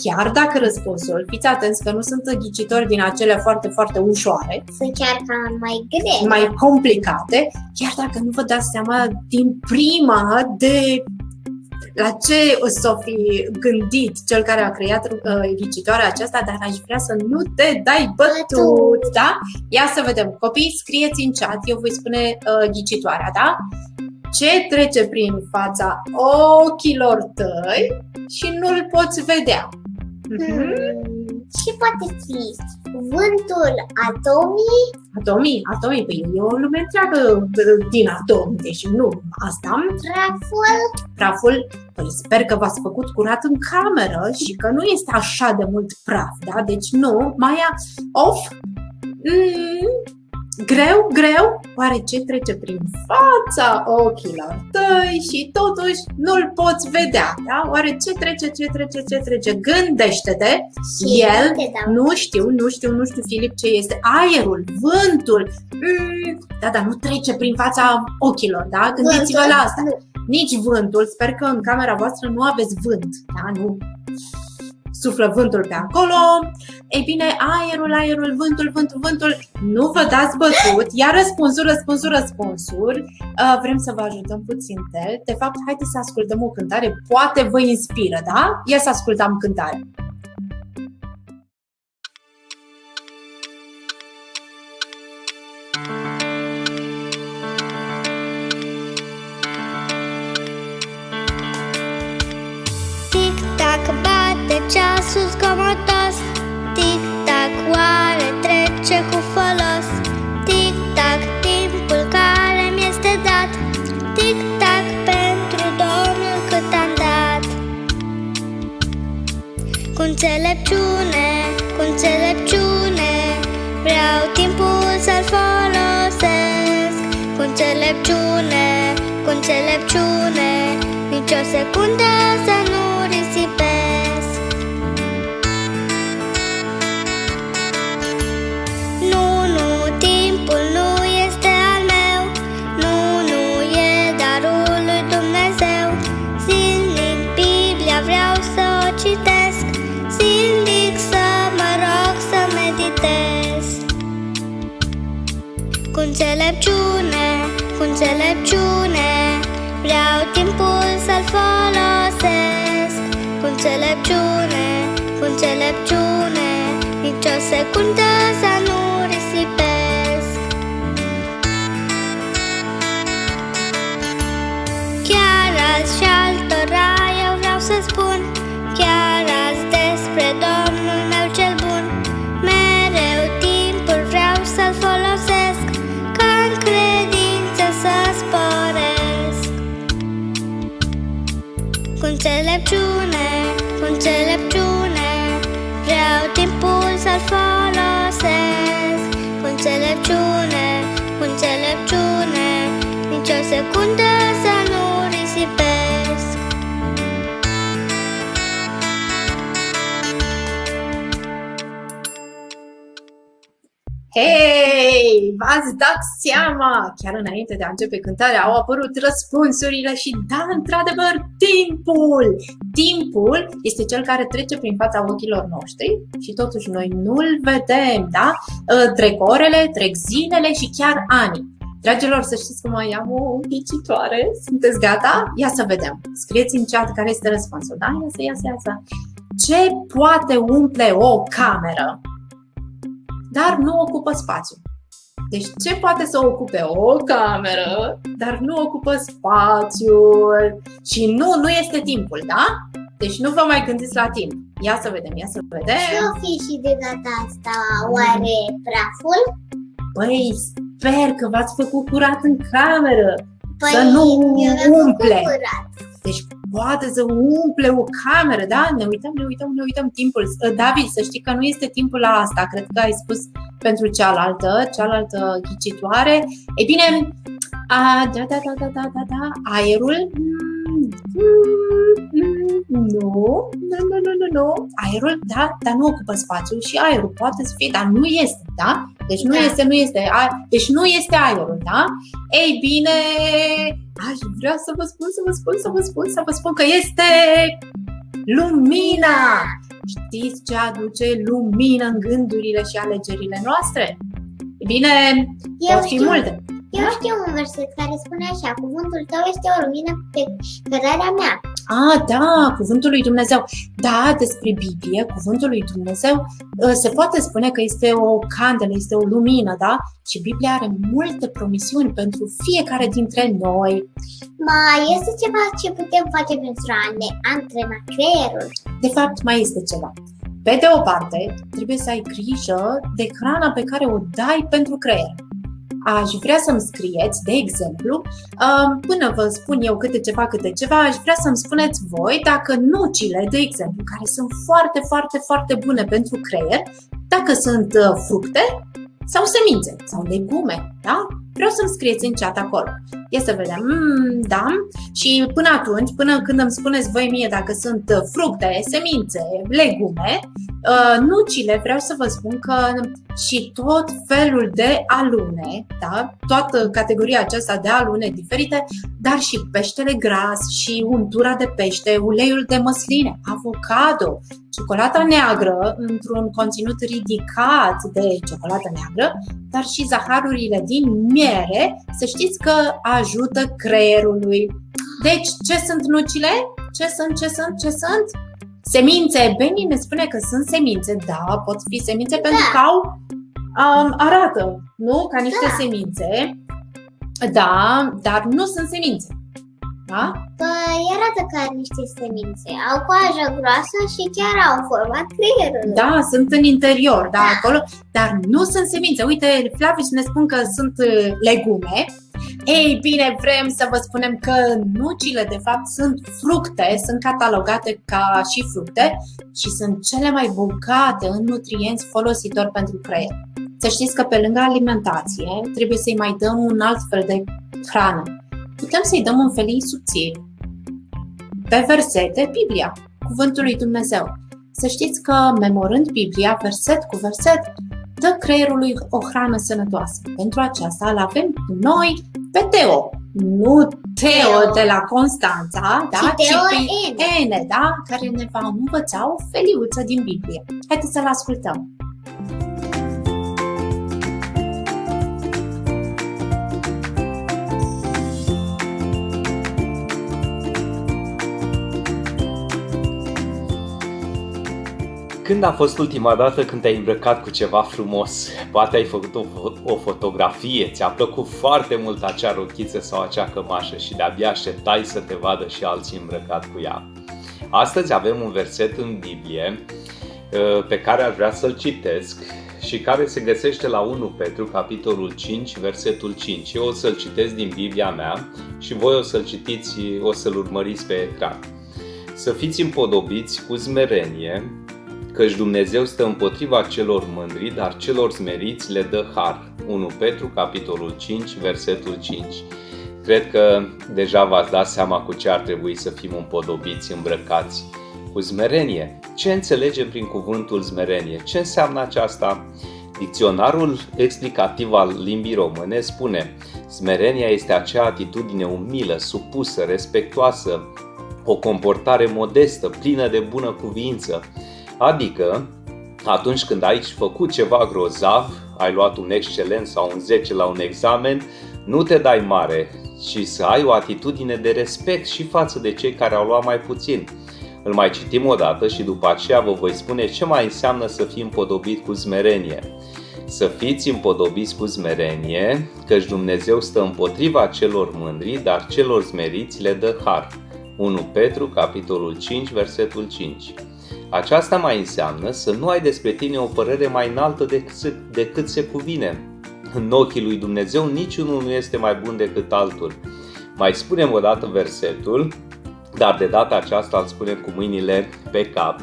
chiar dacă răspunsul, fiți atenți că nu sunt ghicitori din acele foarte, foarte ușoare, Sunt chiar cam mai grele. mai complicate, chiar dacă nu vă dați seama din prima de la ce s-o fi gândit cel care a creat ghicitoarea aceasta, dar aș vrea să nu te dai bătut, da? Ia să vedem. Copii, scrieți în chat, eu voi spune ghicitoarea, da? Ce trece prin fața ochilor tăi și nu-l poți vedea? Ce poate fi? Vântul, atomii, Atomii, păi e o lume întreagă din atomi, deși nu asta. Praful, păi sper că v-ați făcut curat în cameră și că nu este așa de mult praf, da? Deci nu, Maia, off. Greu, oare ce trece prin fața ochilor tăi și totuși nu-l poți vedea, da? Oare ce trece? Gândește-te, nu știu, Filip, ce este? Aerul, vântul, dar nu trece prin fața ochilor, da? Gândiți-vă la asta. Nici vântul, sper că în camera voastră nu aveți vânt, da? Nu suflă vântul pe acolo. Ei bine, aerul, vântul, nu vă dați bătut, iar răspunsuri. Vrem să vă ajutăm puțin. De fapt, haideți să ascultăm o cântare, poate vă inspiră, da? Ia să ascultăm cântarea. Tic-tac bate ceasul zgomotos, tic-tac oare trece cu folos, tic-tac timpul care mi-este dat, tic-tac pentru Domnul cât am dat. Cu înțelepciune, vreau timpul să-l folosesc. Cu înțelepciune, nici o secundă să nu risipesc. Nu, timpul nu este al meu, nu e darul lui Dumnezeu. Zilnic Biblia vreau să o citesc, zilnic să mă rog să meditez. Cu înțelepciune, vreau timpul să-l folosesc. Cu înțelepciune, nici o secundă să nu risipesc. Chiar azi și altora eu vreau să spun, chiar azi despre Domnul meu cel bun. Mereu timpul vreau să-l folosesc, ca în credință să sporesc. Cu înțelepciune, vreau timpul să-l folosesc. Cu înțelepciune, nici o secundă să nu risipesc. Hei, v-ați dat seama? Chiar înainte de a începe cântarea au apărut răspunsurile și da, într-adevăr, timpul este cel care trece prin fața ochilor noștri și totuși noi nu-l vedem, da? Trec orele, trec zilele și chiar ani. Dragilor, să știți că mai am o ghicitoare. Sunteți gata? Ia să vedem. Scrieți în chat care este răspunsul, da? Ia să. Ce poate umple o cameră, dar nu ocupă spațiu? Deci ce poate să ocupe o cameră, dar nu ocupă spațiul? Și nu este timpul, da? Deci nu vă mai gândiți la timp. Ia să vedem. Ce-o fi și de data asta? Oare praful? Păi, sper că v-ați făcut curat în cameră. Păi, să nu umple. Curat. Deci poate să umple o cameră, da? Ne uităm timpul. David, să știi că nu este timpul la asta. Cred că ai spus pentru cealaltă ghicitoare. Ei bine, da. Aerul? Nu. Aerul, da, dar nu ocupă spațiu și aerul poate să fie, dar nu este, da? Deci nu este. Deci nu este aerul, da? Ei bine, aș vrea să vă spun că este lumina. știți ce aduce lumină în gândurile și alegerile noastre? E bine, pot fi multe. Eu știu un verset care spune așa: cuvântul tău este o lumină pe cărarea mea. Da, cuvântul lui Dumnezeu. Da, despre Biblie, cuvântul lui Dumnezeu se poate spune că este o candelă, este o lumină, da? Și Biblia are multe promisiuni pentru fiecare dintre noi. Mai este ceva ce putem face pentru a ne antrena creierul? De fapt, mai este ceva. Pe de o parte, trebuie să ai grijă de hrana pe care o dai pentru creier. Aș vrea să-mi scrieți, de exemplu, până vă spun eu câte ceva, aș vrea să-mi spuneți voi dacă nucile, de exemplu, care sunt foarte, foarte, foarte bune pentru creier, dacă sunt fructe sau semințe sau legume, da? Vreau să-mi scrieți în chat acolo. Ia să vedem, da, și până atunci, până când îmi spuneți voi mie dacă sunt fructe, semințe, legume, nucile, vreau să vă spun că și tot felul de alune, da, toată categoria aceasta de alune diferite, dar și peștele gras și untura de pește, uleiul de măsline, avocado, ciocolata neagră într-un conținut ridicat de ciocolată neagră, dar și zaharurile din miere, să știți că ajută creierului. Deci, ce sunt nucile? Ce sunt? Semințe. Benny ne spune că sunt semințe. Da, pot fi semințe pentru că arată, nu? Ca niște semințe. Da, dar nu sunt semințe. Da? Păi arată ca niște semințe. Au coajă groasă și chiar au format creierul. Da, sunt în interior, da, acolo, dar nu sunt semințe. Uite, Flavius ne spun că sunt legume. Ei bine, vrem să vă spunem că nucile, de fapt, sunt fructe, sunt catalogate ca și fructe și sunt cele mai bogate în nutrienți folositori pentru creier. Să știți că pe lângă alimentație trebuie să-i mai dăm un alt fel de hrană. Putem să-i dăm un felii subțiri. Pe versete, Biblia, cuvântul lui Dumnezeu. Să știți că, memorând Biblia, verset cu verset, dă creierului o hrană sănătoasă. Pentru aceasta îl avem cu noi pe Teo. Nu Teo de la Constanța, da? Ci Ene, da? Care ne va învăța o feliuță din Biblie. Haideți să-l ascultăm. Când a fost ultima dată când te-ai îmbrăcat cu ceva frumos? Poate ai făcut o fotografie, ți-a plăcut foarte mult acea rochiță sau acea cămașă și de-abia așteptai să te vadă și alții îmbrăcat cu ea. Astăzi avem un verset în Biblie pe care aș vrea să-l citesc și care se găsește la 1 Petru, capitolul 5, versetul 5. Eu o să-l citesc din Biblia mea și voi o să-l citiți, o să-l urmăriți pe ecran. Să fiți împodobiți cu smerenie, căci Dumnezeu stă împotriva celor mândri, dar celor smeriți le dă har. 1 Petru, capitolul 5, versetul 5. Cred că deja v-ați dat seama cu ce ar trebui să fim împodobiți, îmbrăcați. Cu smerenie. Ce înțelegem prin cuvântul smerenie? Ce înseamnă aceasta? Dicționarul explicativ al limbii române spune: smerenia este acea atitudine umilă, supusă, respectuoasă, o comportare modestă, plină de bunăcuvință. Adică, atunci când ai făcut ceva grozav, ai luat un excelent sau un 10 la un examen, nu te dai mare, ci să ai o atitudine de respect și față de cei care au luat mai puțin. Îl mai citim o dată și după aceea vă voi spune ce mai înseamnă să fii împodobit cu smerenie. Să fiți împodobiți cu smerenie, căci Dumnezeu stă împotriva celor mândri, dar celor smeriți le dă har. 1 Petru, capitolul 5, versetul 5. Aceasta mai înseamnă să nu ai despre tine o părere mai înaltă decât se cuvine. În ochii lui Dumnezeu niciunul nu este mai bun decât altul. Mai spunem o dată versetul, dar de data aceasta îl spunem cu mâinile pe cap.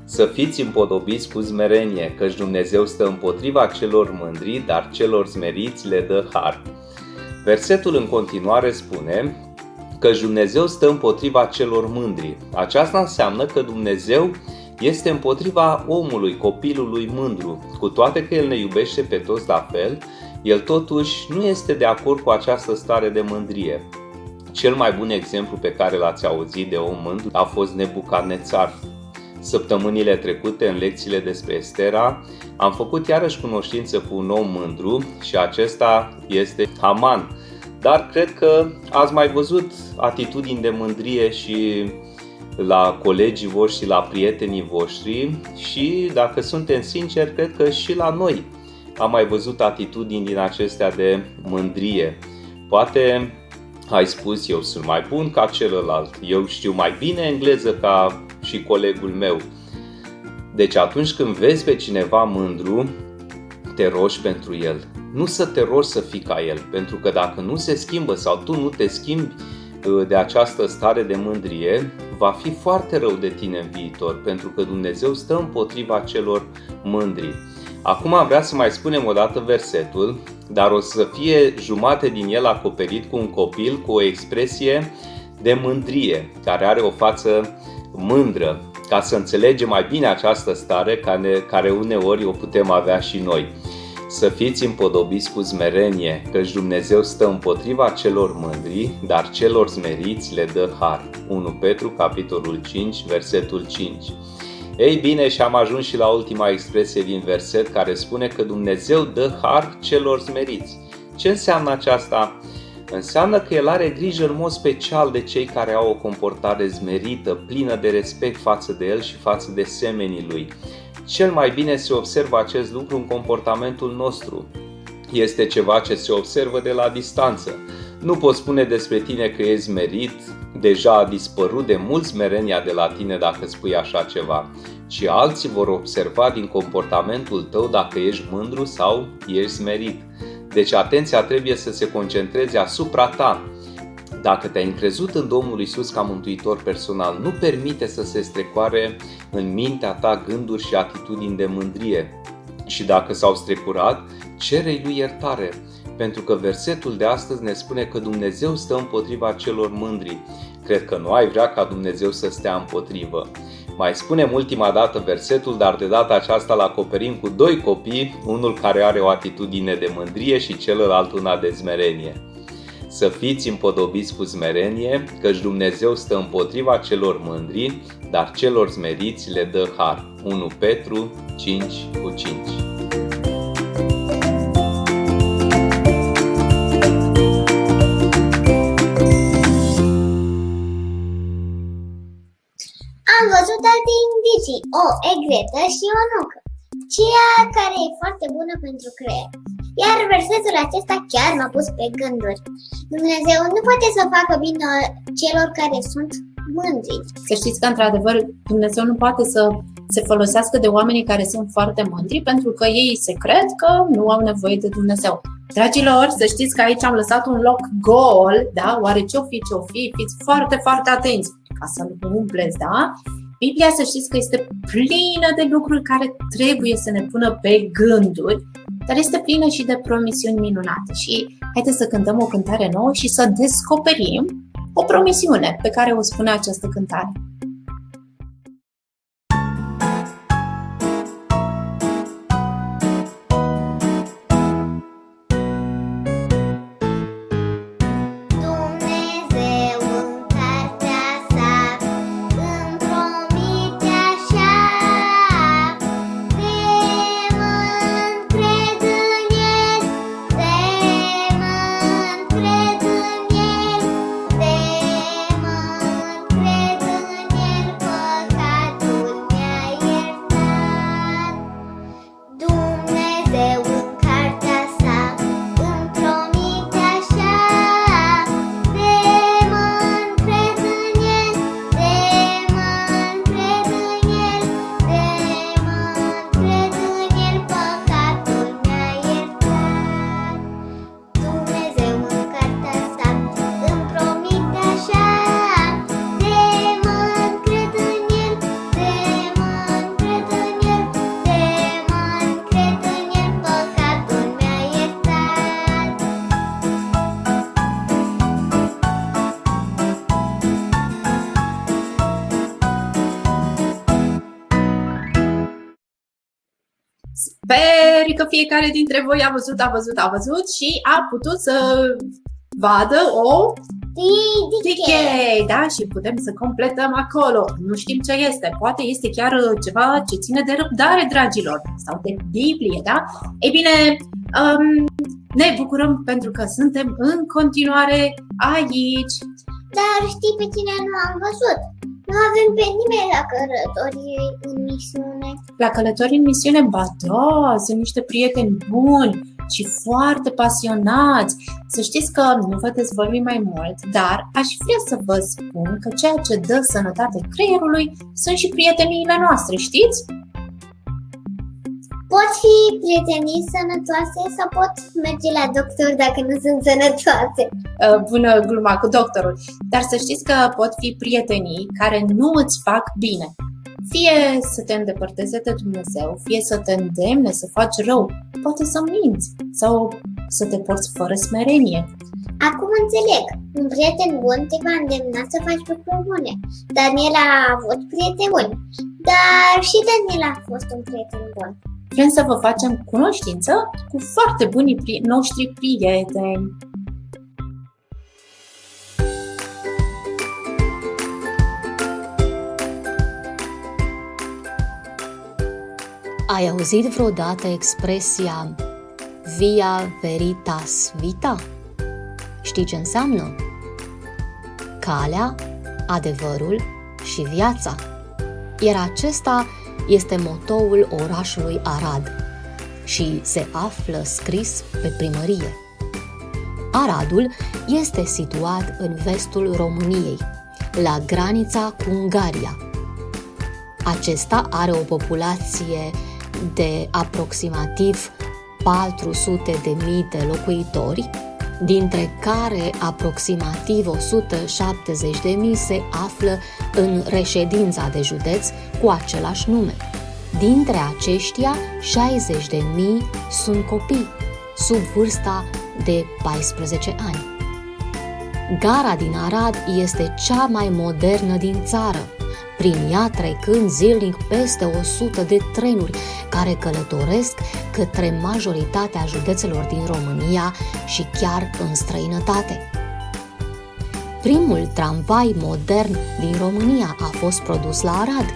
Să fiți împodobiți cu smerenie, căci Dumnezeu stă împotriva celor mândri, dar celor smeriți le dă har. Versetul în continuare spune: căci Dumnezeu stă împotriva celor mândri. Aceasta înseamnă că Dumnezeu este împotriva omului, copilului mândru. Cu toate că El ne iubește pe toți la fel, El totuși nu este de acord cu această stare de mândrie. Cel mai bun exemplu pe care l-ați auzit de om mândru a fost Nebucadnețar. săptămânile trecute în lecțiile despre Estera, am făcut iarăși cunoștință cu un om mândru și acesta este Haman. Dar cred că ați mai văzut atitudini de mândrie și la colegii voștri, la prietenii voștri și, dacă suntem sinceri, cred că și la noi am mai văzut atitudini din acestea de mândrie. Poate ai spus, eu sunt mai bun ca celălalt, eu știu mai bine engleză ca și colegul meu. Deci atunci când vezi pe cineva mândru, te rogi pentru el. Nu să te rogi să fii ca el, pentru că dacă nu se schimbă sau tu nu te schimbi de această stare de mândrie, va fi foarte rău de tine în viitor, pentru că Dumnezeu stă împotriva celor mândri. Acum am vrea să mai spunem o dată versetul, dar o să fie jumate din el acoperit cu un copil cu o expresie de mândrie, care are o față mândră, ca să înțelegem mai bine această stare care uneori o putem avea și noi. Să fiți împodobiți cu smerenie, căci Dumnezeu stă împotriva celor mândri, dar celor smeriți le dă har. 1 Petru, capitolul 5, versetul 5. Ei bine, și am ajuns și la ultima expresie din verset, care spune că Dumnezeu dă har celor smeriți. Ce înseamnă aceasta? Înseamnă că El are grijă în mod special de cei care au o comportare smerită, plină de respect față de El și față de semenii Lui. Cel mai bine se observă acest lucru în comportamentul nostru. Este ceva ce se observă de la distanță. Nu poți spune despre tine că ești smerit, deja a dispărut de mult smerenia de la tine dacă spui așa ceva, ci alții vor observa din comportamentul tău dacă ești mândru sau ești smerit. Deci atenția trebuie să se concentreze asupra ta. Dacă te-ai încrezut în Domnul Iisus ca mântuitor personal, nu permite să se strecoare în mintea ta gânduri și atitudini de mândrie. Și dacă s-au strecurat, cere-i lui iertare, pentru că versetul de astăzi ne spune că Dumnezeu stă împotriva celor mândri. Cred că nu ai vrea ca Dumnezeu să stea împotrivă. Mai spunem ultima dată versetul, dar de data aceasta îl acoperim cu doi copii, unul care are o atitudine de mândrie și celălalt una de smerenie. Să fiți împodobiți cu smerenie, căci Dumnezeu stă împotriva celor mândri, dar celor smeriți le dă har. 1 Petru 5 cu 5. Am văzut alte indicii, o egretă și o nucă, ceea care e foarte bună pentru creier. Iar versetul acesta chiar m-a pus pe gânduri. Dumnezeu nu poate să facă bine celor care sunt mândri. Să știți că, într-adevăr, Dumnezeu nu poate să se folosească de oamenii care sunt foarte mândri, pentru că ei se cred că nu au nevoie de Dumnezeu. Dragilor, să știți că aici am lăsat un loc gol, da? Oare ce-o fi? Fiți foarte, foarte atenți ca să-l umpleți, da? Biblia, să știți că este plină de lucruri care trebuie să ne pună pe gânduri, dar este plină și de promisiuni minunate. Și haideți să cântăm o cântare nouă și să descoperim o promisiune pe care o spune această cântare. Sper că fiecare dintre voi a văzut și a putut să vadă o Tichei, da, și putem să completăm acolo. Nu știm ce este, poate este chiar ceva ce ține de răbdare, dragilor, sau de Biblie, da? Ei bine, ne bucurăm pentru că suntem în continuare aici. Dar știi pe cine nu am văzut? Nu avem pe nimeni la călătorii în misiune. La călătorii în misiune, ba da, sunt niște prieteni buni și foarte pasionați. Să știți că nu vă dezvălui mai mult, dar aș vrea să vă spun că ceea ce dă sănătate creierului sunt și prieteniile noastre, știți? Pot fi prietenii sănătoase sau pot merge la doctor dacă nu sunt sănătoase? Bună gluma cu doctorul, dar să știți că pot fi prietenii care nu îți fac bine. Fie să te îndepărteze de Dumnezeu, fie să te îndemne să faci rău, poate să minți sau să te porți fără smerenie. Acum înțeleg, un prieten bun te va îndemna să faci lucruri bune. Daniel a avut prieteni buni, dar și Daniel a fost un prieten bun. Vrem să vă facem cunoștință cu foarte bunii noștri prieteni. Ai auzit vreodată expresia via veritas vita? Știi ce înseamnă? Calea, adevărul și viața. Iar acesta este motoul orașului Arad și se află scris pe primărie. Aradul este situat în vestul României, la granița cu Ungaria. Acesta are o populație de aproximativ 400.000 de locuitori, dintre care aproximativ 170.000 se află în reședința de județ cu același nume. Dintre aceștia, 60.000 sunt copii, sub vârsta de 14 ani. Gara din Arad este cea mai modernă din țară, prin ea trecând zilnic peste 100 de trenuri care călătoresc către majoritatea județelor din România și chiar în străinătate. Primul tramvai modern din România a fost produs la Arad.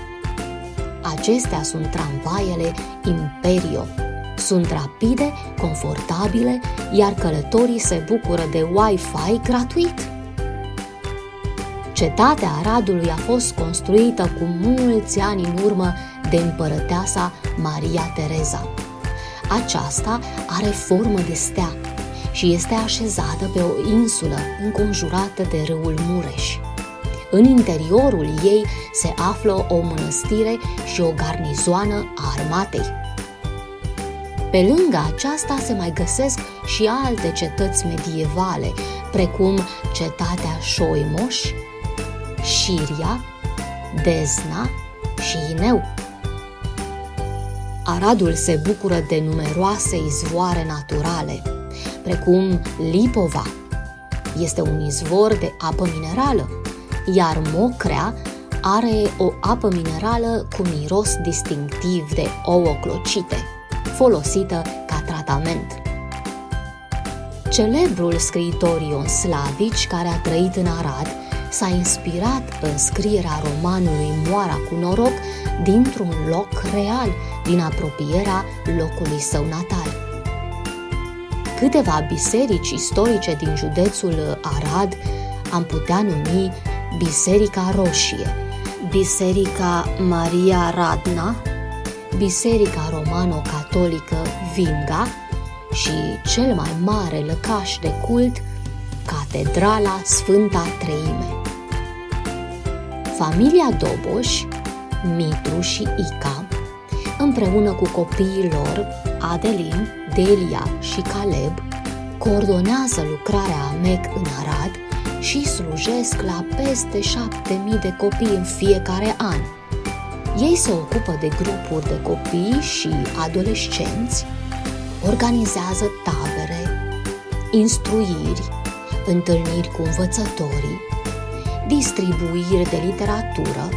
Acestea sunt tramvaiele Imperio. Sunt rapide, confortabile, iar călătorii se bucură de Wi-Fi gratuit. Cetatea Aradului a fost construită cu mulți ani în urmă de împărăteasa Maria Tereza. Aceasta are formă de stea și este așezată pe o insulă înconjurată de râul Mureș. În interiorul ei se află o mănăstire și o garnizoană a armatei. Pe lângă aceasta se mai găsesc și alte cetăți medievale, precum cetatea Șoimoș, Șiria, Dezna și Ineu. Aradul se bucură de numeroase izvoare naturale, precum Lipova. Este un izvor de apă minerală, iar Mocrea are o apă minerală cu miros distinctiv de ouă clocite, folosită ca tratament. Celebrul scriitor Ion Slavici, care a trăit în Arad, s-a inspirat în scrierea romanului Moara cu noroc dintr-un loc real din apropierea locului său natal. Câteva biserici istorice din județul Arad am putea numi Biserica Roșie, Biserica Maria Radna, Biserica Romano-Catolică Vinga și cel mai mare lăcaș de cult, Catedrala Sfânta Treime. Familia Doboș, Mitru și Ica, împreună cu copiii lor, Adelin, Delia și Caleb, coordonează lucrarea AMEC în Arad și slujesc la peste 7.000 de copii în fiecare an. Ei se ocupă de grupuri de copii și adolescenți, organizează tabere, instruiri, întâlniri cu învățătorii, distribuiri de literatură,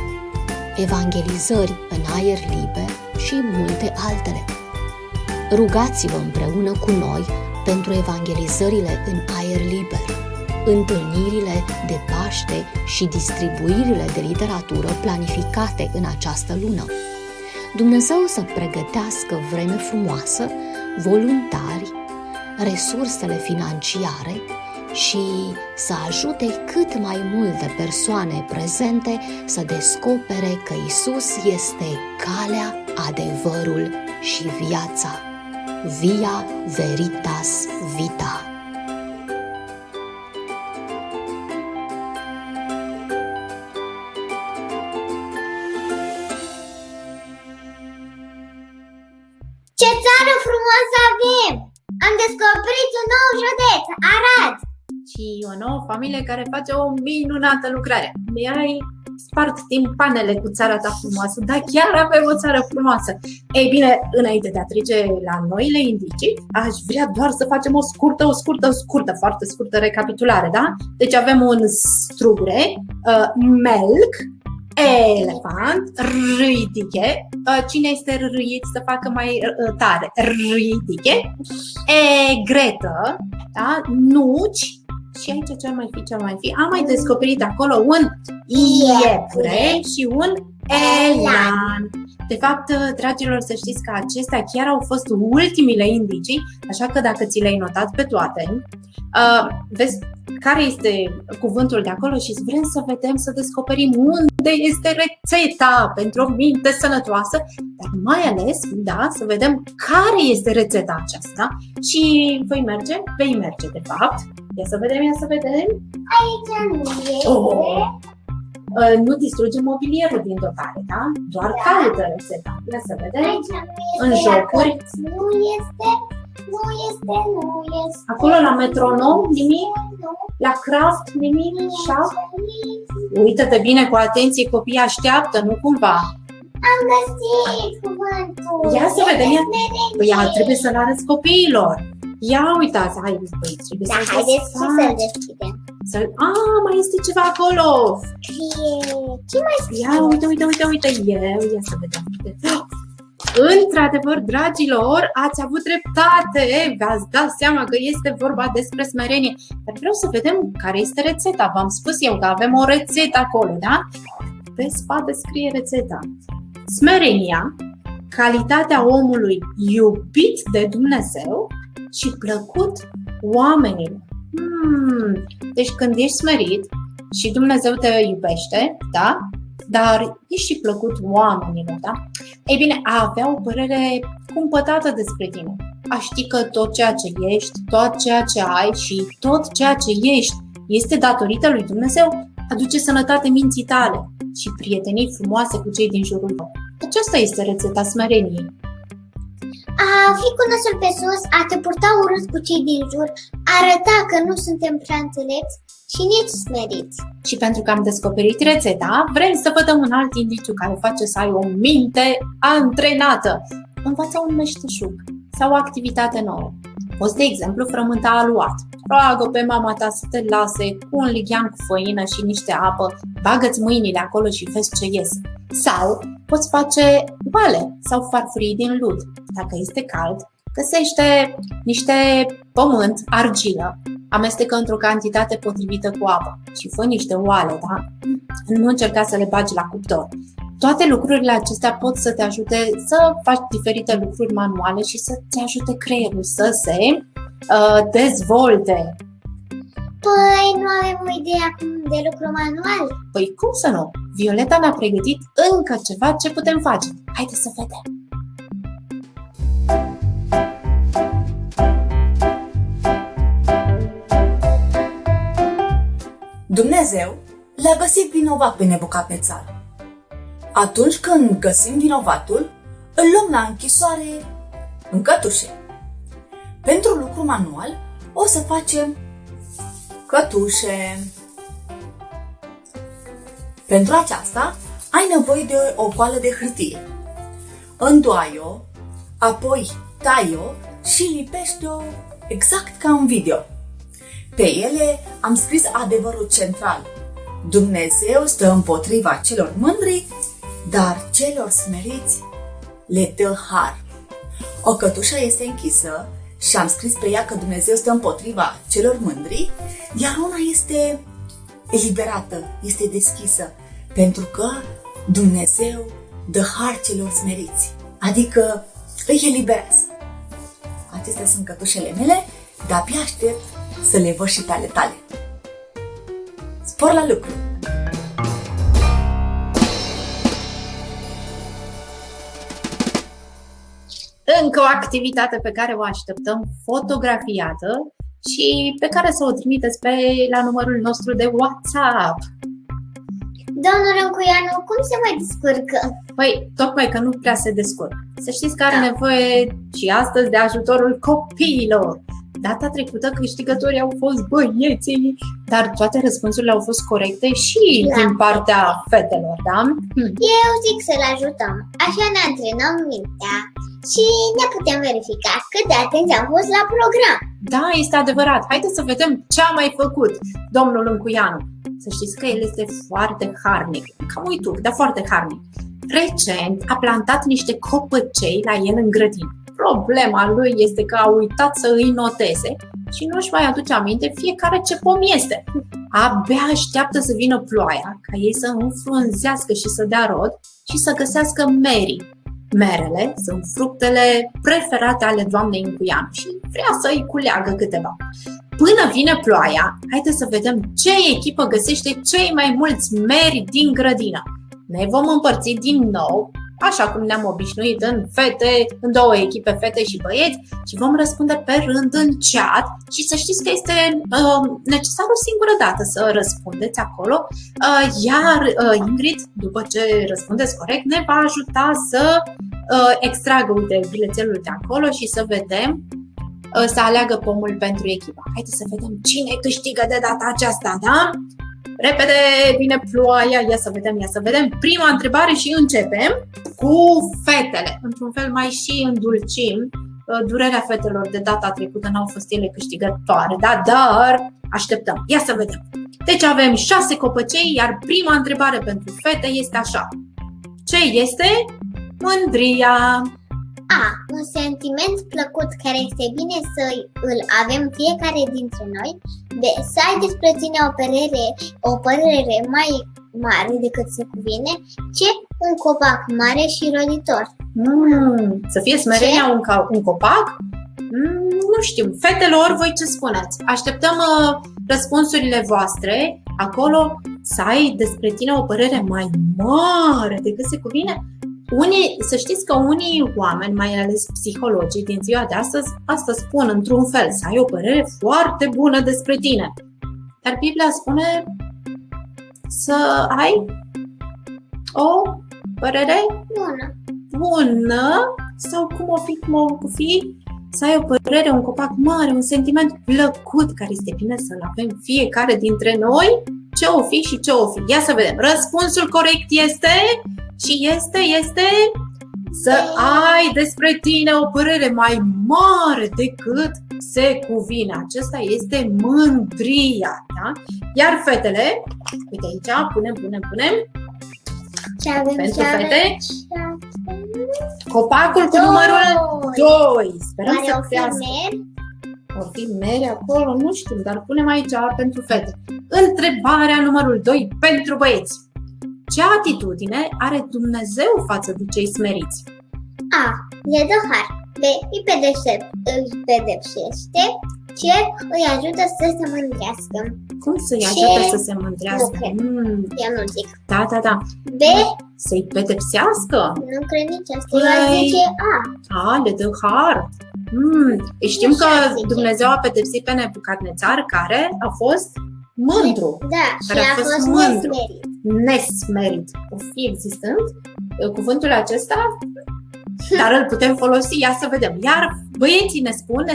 evangelizări în aer liber și multe altele. Rugați-vă împreună cu noi pentru evangelizările în aer liber. întâlnirile de Paște și distribuirile de literatură planificate în această lună. Dumnezeu să pregătească vreme frumoasă, voluntari, resursele financiare și să ajute cât mai multe persoane prezente să descopere că Isus este calea, adevărul și viața. Via Veritas Vita. Ce țară frumoasă avem! Am descoperit un nou județ, Arad! Și o nouă familie care face o minunată lucrare. Mi-ai spart timpanele cu țara ta frumoasă, dar chiar avem o țară frumoasă. Ei bine, înainte de a trece la noile indicii, aș vrea doar să facem o scurtă, foarte scurtă recapitulare, da? Deci avem un strugure, melc, elefant, râitiche. Cine este râit să facă mai tare? Râitiche, egretă, da? Nuci. Și aici ce mai fi? Am mai descoperit acolo un iepure și un elan. De fapt, dragilor, să știți că acestea chiar au fost ultimile indicii, așa că dacă ți le-ai notat pe toate, vezi care este cuvântul de acolo și vrem să vedem, să descoperim unde este rețeta pentru o minte sănătoasă, dar mai ales, da, să vedem care este rețeta aceasta și vei merge de fapt. Ia să vedem. Aici nu este. Nu distruge mobilierul din dotare, da? Doar caută rețeta. Ia să vedem. Aici nu este. În jocuri. Nu este. Acolo la metronom, nimic. Nu. La craft, nimic. Șaf. Uită-te bine, cu atenție, copiii așteaptă, nu cumva. Am găsit cuvântul. Ia să vedem. Păi ea trebuie să-l arăți copiilor. Ia uitați, hai, băi, trebuie să-l Haideți și să-l deschidem. mai este ceva acolo. Ce mai scrie? Ia, uite, ia să vedem. Într-adevăr, dragilor, ați avut dreptate, v-ați dat seama că este vorba despre smerenie. Dar vreau să vedem care este rețeta. V-am spus eu că avem o rețetă acolo, da? Pe spate scrie rețeta. Smerenia, calitatea omului iubit de Dumnezeu și plăcut oamenilor. Deci când ești smerit și Dumnezeu te iubește, da? Dar ești și plăcut oamenilor, da? Ei bine, a avea o părere cumpătată despre tine. A ști că tot ceea ce ești, tot ceea ce ai și tot ceea ce ești este datorită lui Dumnezeu, aduce sănătate minții tale și prietenii frumoase cu cei din jurul tău. Aceasta este rețeta smereniei. A fi cu nasul pe sus, a te purta urât cu cei din jur, arăta că nu suntem prea înțelepți și nici smeriți. Și pentru că am descoperit rețeta, vrem să vă dăm un alt indiciu care face să ai o minte antrenată. Învață un meșteșug sau o activitate nouă. Poți, de exemplu, frământa aluat. Roagă pe mama ta să te lase cu un lighean cu făină și niște apă, bagă-ți mâinile acolo și vezi ce iese. Sau poți face oale sau farfurii din lut. Dacă este cald, găsește niște pământ, argilă, amestecă într-o cantitate potrivită cu apă și fă niște oale, da? Nu încerca să le bagi la cuptor. Toate lucrurile acestea pot să te ajute să faci diferite lucruri manuale și să te ajute creierul să se dezvolte. Păi, nu avem o idee acum de lucru manual? Păi cum să nu? Violeta ne-a pregătit încă ceva ce putem face. Haideți să vedem! Dumnezeu l-a găsit vinovat pe Nebucanețar. Atunci când găsim vinovatul, îl luăm la închisoare în cătușe. Pentru lucru manual o să facem cătușe. Pentru aceasta ai nevoie de o coală de hârtie. Îndoi-o, apoi tai-o și lipește-o exact ca un video. Pe ele am scris adevărul central. Dumnezeu stă împotriva celor mândri, dar celor smeriți le dă har. O cătușă este închisă și am scris pe ea că Dumnezeu stă împotriva celor mândri, iar una este eliberată, este deschisă, pentru că Dumnezeu dă har celor smeriți, adică îi eliberează. Acestea sunt cătușele mele, de-abia aștept să le văd și pe ale tale. Spor la lucru! Încă o activitate pe care o așteptăm fotografiată și pe care să o trimiteți la numărul nostru de WhatsApp. Domnul Râncuianu, cum se mai descurcă? Păi, tocmai că nu prea se descurcă. Să știți că are nevoie și astăzi de ajutorul copiilor. Data trecută câștigătorii au fost băieții, dar toate răspunsurile au fost corecte și din partea fetelor, da? Eu zic să-l ajutăm. Așa ne antrenăm mintea și ne putem verifica cât de atenți am fost la program. Da, este adevărat. Haideți să vedem ce a mai făcut domnul Lâncuianu. Să știți că el este foarte harnic, cam uituc, dar foarte harnic. Recent a plantat niște copăcei la el în grădină. Problema lui este că a uitat să îi noteze și nu își mai aduce aminte fiecare ce pom este. Abia așteaptă să vină ploaia ca ei să înfrunzească și să dea rod și să găsească merii. Merele sunt fructele preferate ale doamnei Încuianu și vrea să îi culeagă câteva. Până vine ploaia, haideți să vedem ce echipă găsește cei mai mulți meri din grădină. Ne vom împărți din nou, așa cum ne-am obișnuit în două echipe, fete și băieți, și vom răspunde pe rând în chat și să știți că este necesar o singură dată să răspundeți acolo, iar Ingrid, după ce răspundeți corect, ne va ajuta să extragă, bilețelul de acolo și să vedem, să aleagă pomul pentru echipa. Haideți să vedem cine câștigă de data aceasta, da? Repede vine ploaia, ia să vedem. Prima întrebare și începem cu fetele. Într-un fel mai și îndulcim durerea fetelor. De data trecută n-au fost ele câștigătoare, da? Dar așteptăm. Ia să vedem. Deci avem 6 copăcei, iar prima întrebare pentru fete este așa. Ce este mândria? A. Un sentiment plăcut care este bine să îl avem fiecare dintre noi. B. Să ai despre tine o părere mai mare decât se cuvine. C. Un copac mare și roditor. Să fie smerenia un copac? Nu știu. Fetelor, voi ce spuneți? Așteptăm răspunsurile voastre acolo. Să ai despre tine o părere mai mare decât se cuvine? Să știți că unii oameni, mai ales psihologii din ziua de astăzi, asta spun într-un fel, să ai o părere foarte bună despre tine. Dar Biblia spune să ai o părere bună sau cum o fi, să ai o părere, un copac mare, un sentiment plăcut care este bine să-l avem fiecare dintre noi. Ce o fi și ce o fi? Ia să vedem. Răspunsul corect este... Și este să ai despre tine o părere mai mare decât se cuvine. Acesta este mândria, da? Iar fetele, uite aici, punem. Pentru fete, copacul cu numărul 2. Sperăm să crească. Vor fi meri acolo, nu știu, dar punem aici pentru fete. Întrebarea numărul 2 pentru băieți. Ce atitudine are Dumnezeu față de cei smeriți? A. Le dă har. B. Îi pedepsește. C. Îi ajută să se mândrească. Cum să-i ajute să se mândrească? Eu nu zic. Da. B. Să-i pedepsească? Nu cred nici asta. Eu zice A. Le dă har. Știm că Dumnezeu a pedepsit pe Nebucadnețar, care a fost mândru. Da, care și a fost nesmerit. O fi existând cuvântul acesta, dar îl putem folosi. Ia să vedem. Iar băieții ne spun.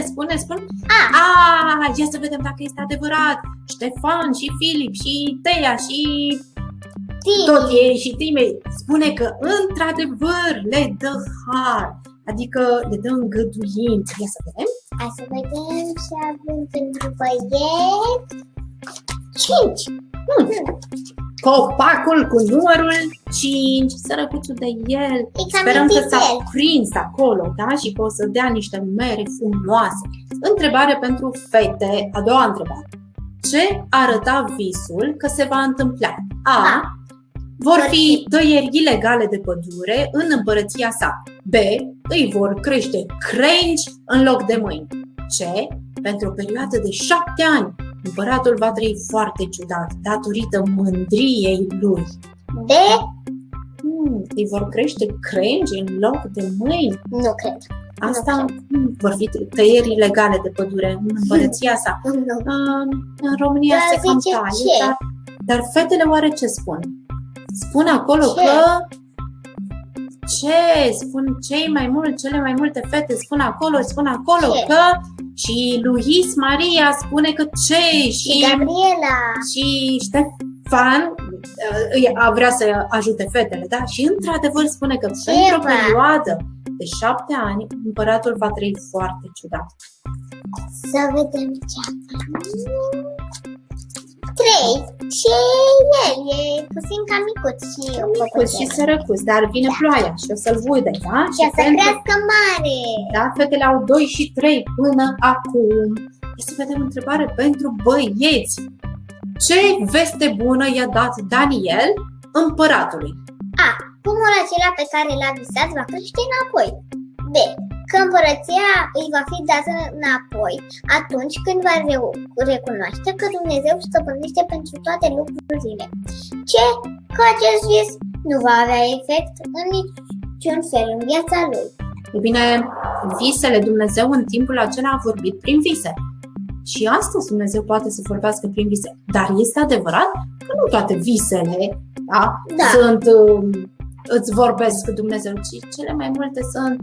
Ia să vedem dacă este adevărat. Ștefan și Filip și Teia și tot ei și Timei spune că într-adevăr le dă har, adică le dă îngăduință. Ia să vedem. Hai să vedem ce avem pentru băieți. 5. copacul cu numărul 5, sărăcuțul de el. Sperăm că s-a prins acolo, da? Și că o să dea niște numere frumoase. Întrebare pentru fete, a doua întrebare. Ce arăta visul că se va întâmpla? A. Vor fi tăieri ilegale de pădure în împărăția sa. B. Îi vor crește crengi în loc de mâini. C. Pentru o perioadă de 7 ani, împăratul va trăi foarte ciudat, datorită mândriei lui. D. Îi vor crește crengi în loc de mâini. Nu cred. Asta vor fi tăieri ilegale de pădure în împărăția sa. În România se cam taie, dar fetele oare ce spun? Spun acolo că... Ce? Spun cele mai multe fete spun acolo că... Și Luis Maria spune că ce? Și Gabriela. Și Ștefan vrea să ajute fetele, da? Și într-adevăr spune că pentru o perioadă de 7 ani, împăratul va trăi foarte ciudat. Să vedem ce avem. 3. Și el e puțin cam micuț și sărăcuț, dar vine ploaia și o să-l ude, da? Și o să crească mare. Da, fetele au 2 și 3 până acum. Să vedem întrebare pentru băieți. Ce veste bună i-a dat Daniel împăratului? A. Pomul acela pe care l-a visat va crește înapoi. B. Că împărăția îi va fi dată înapoi atunci când va recunoaște că Dumnezeu stăpânește pentru toate lucrurile. C. Că acest vis nu va avea efect în niciun fel în viața lui. E bine, visele Dumnezeu în timpul acela a vorbit prin vise. Și astăzi Dumnezeu poate să vorbească prin vise. Dar este adevărat că nu toate visele sunt... îți vorbesc Dumnezeu, ci cele mai multe sunt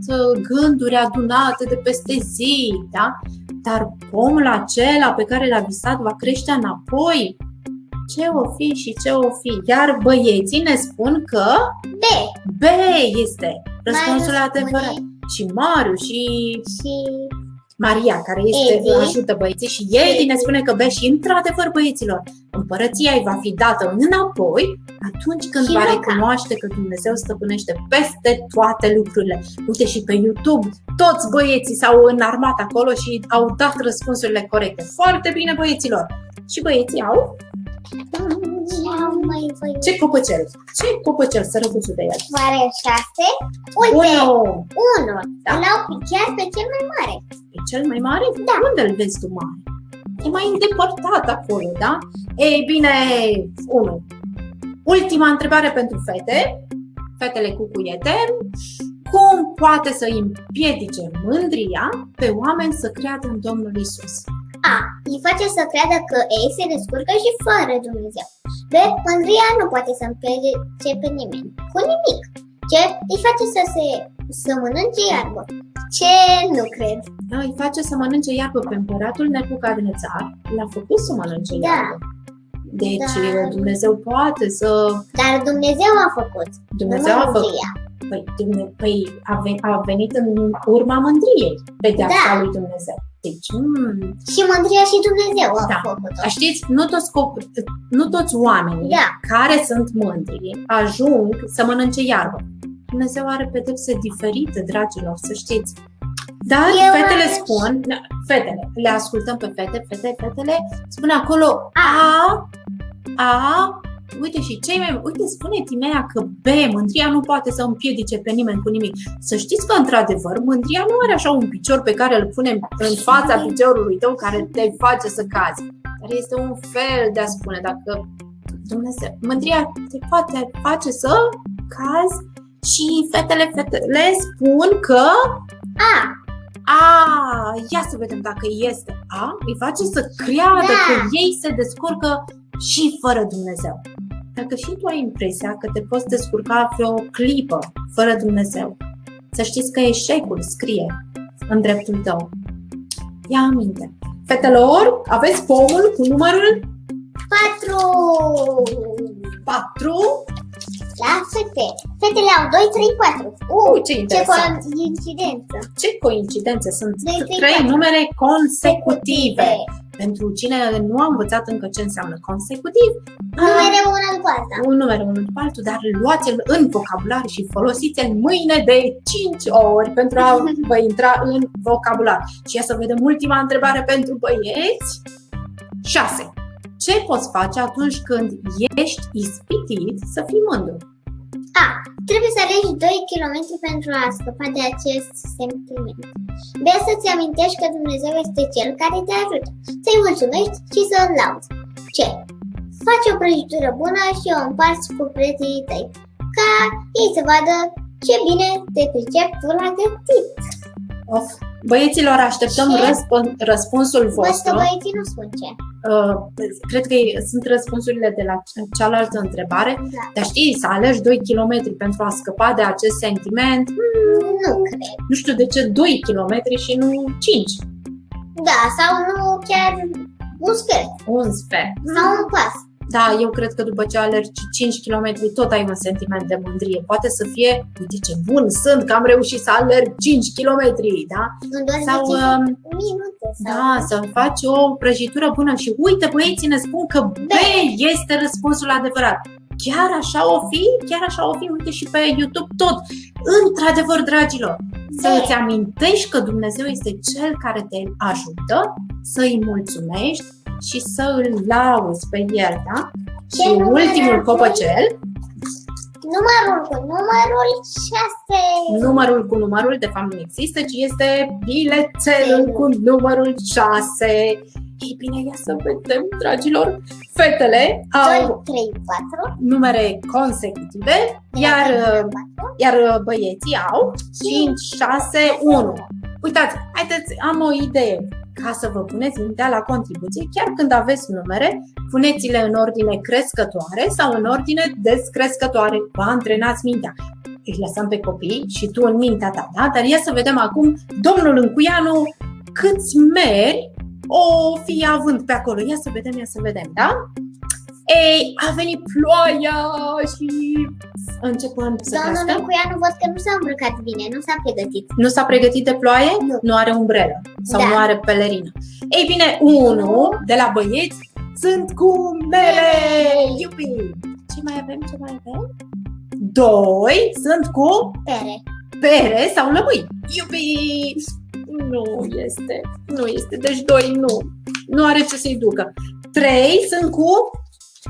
gânduri adunate de peste zi, da? Dar pomul acela pe care l-a visat va crește înapoi. Ce o fi și ce o fi? Iar băieții ne spun că B este răspunsul adevărat. Și Mariu și Maria, care ajută băieții, și Edi ne spune că și într-adevăr, băieților, împărăția îi va fi dată înapoi atunci când va recunoaște că Dumnezeu stăpânește peste toate lucrurile. Uite, și pe YouTube toți băieții s-au înarmat acolo și au dat răspunsurile corecte. Foarte bine, băieților! Și băieții au... Ce copăcel? Ce copăcel, sărăcuțul de el? Oare 6? Uite! 1! Da? L-au chiar pe cel mai mare. Pe cel mai mare? Da. Unde îl vezi tu mare? E mai îndepărtat acolo, da? Ei bine, 1. Ultima întrebare pentru fete. Fetele cu cuiete. Cum poate să împiedice mândria pe oameni să creadă în Domnul Iisus? A. Îi face să creadă că ei se descurcă și fără Dumnezeu. B. Mândria nu poate să împiedice pe nimeni cu nimic. C. Îi face să mănânce iarbă. Ce? Nu cred. Da, îi face să mănânce iarbă pe împăratul Nebucadnețar. L-a făcut să mănânce iarbă. Deci Dumnezeu poate să... Dar Dumnezeu a făcut. Dumnezeu a făcut. Păi a venit în urma mândriei pedeapsa lui Dumnezeu. Deci, Și mândria și Dumnezeu a făcut-o. Știți, nu toți oamenii care sunt mândri ajung să mănânce iarbă. Dumnezeu are pedepse diferite, dragilor, să știți. Dar fetele spun, le ascultăm pe fetele spun acolo uite, și uite, spune Timea că mândria nu poate să împiedice pe nimeni cu nimic. Să știți că, într-adevăr, mândria nu are așa un picior pe care îl punem în fața piciorului tău care te face să cazi. Dar este un fel de a spune, dacă Dumnezeu, mândria te poate face să cazi. Și fetele spun că ia să vedem dacă este îi face să creadă că ei se descurcă și fără Dumnezeu. Dacă și tu ai impresia că te poți descurca vreo clipă fără Dumnezeu, să știți că eșecul scrie în dreptul tău. Ia aminte. Fetelor, aveți pomul cu numărul 4. La fete. Fetele au 2, 3, 4. Ce interesant. Ce coincidență. Ce coincidență. Sunt 3 numere consecutive. pentru cine nu a învățat încă ce înseamnă consecutiv, Numere una după alta. un număr unul după altul, dar luați-l în vocabular și folosiți-l mâine de 5 ori pentru a vă intra în vocabular. Și ia să vedem ultima întrebare pentru băieți. 6. Ce poți face atunci când ești ispitit să fii mândru? A. Trebuie să alegi 2 km pentru a scăpa de acest sentiment. B. Să-ți amintești că Dumnezeu este Cel care te ajută, să-i mulțumești și să-L lauzi. C. Faci o prăjitură bună și o împarți cu prietenii tăi, ca ei să vadă ce bine te pricepi tu la gătit. Of. Băieților, așteptăm răspunsul Văd că vostru. băieții nu spun ce. Cred că sunt răspunsurile de la cealaltă întrebare. Da. Dar știi, să alegi 2 km pentru a scăpa de acest sentiment, Nu cred. nu știu de ce 2 km și nu 5, Da, sau nu chiar un sfert, un sfert. sau un pas. Da, eu cred că după ce alergi 5 km tot ai un sentiment de mândrie. Poate să fie, uite ce bun sunt că am reușit să alerg 5 km, da? În doar Sau, 10 minute. Sau... Da, să faci o prăjitură bună și uite, băieții ne spun că B este răspunsul adevărat. Chiar așa o fi? Chiar așa o fi? Uite și pe YouTube tot. Într-adevăr, dragilor, să îți amintești că Dumnezeu este Cel care te ajută, să îi mulțumești și să îl lauzi pe El, da? Ce Și număr ultimul ar fi? copăcel, Numărul cu numărul 6. numărul cu numărul, de fapt nu există, ci este bilețelul cu numărul 6. Ei bine, ia să vedem, dragilor, fetele 2, au 3, 4. numere consecutive, iar băieții au 5, 6, 1. Uitați, haideți, am o idee. Ca să vă puneți mintea la contribuție, chiar când aveți numere, puneți-le în ordine crescătoare sau în ordine descrescătoare. Vă antrenați mintea. Îi lăsăm pe copii și tu în mintea ta, da? Dar ia să vedem acum, domnul Încuianu, câți meri o fi având pe acolo. Ia să vedem, da? Ei, a venit ploaia și începând să Domnul crească. Încuianu văd că nu s-a îmbrăcat bine, nu s-a pregătit. Nu s-a pregătit de ploaie? Nu. Nu are umbrelă sau Da. nu are pelerină. Ei bine, 1 de la băieți sunt cu mere! Iubi! Ce mai avem? 2 sunt cu Pere. pere sau lămâi. Iubi! Nu este. Deci 2 nu are ce să-i ducă. 3 sunt cu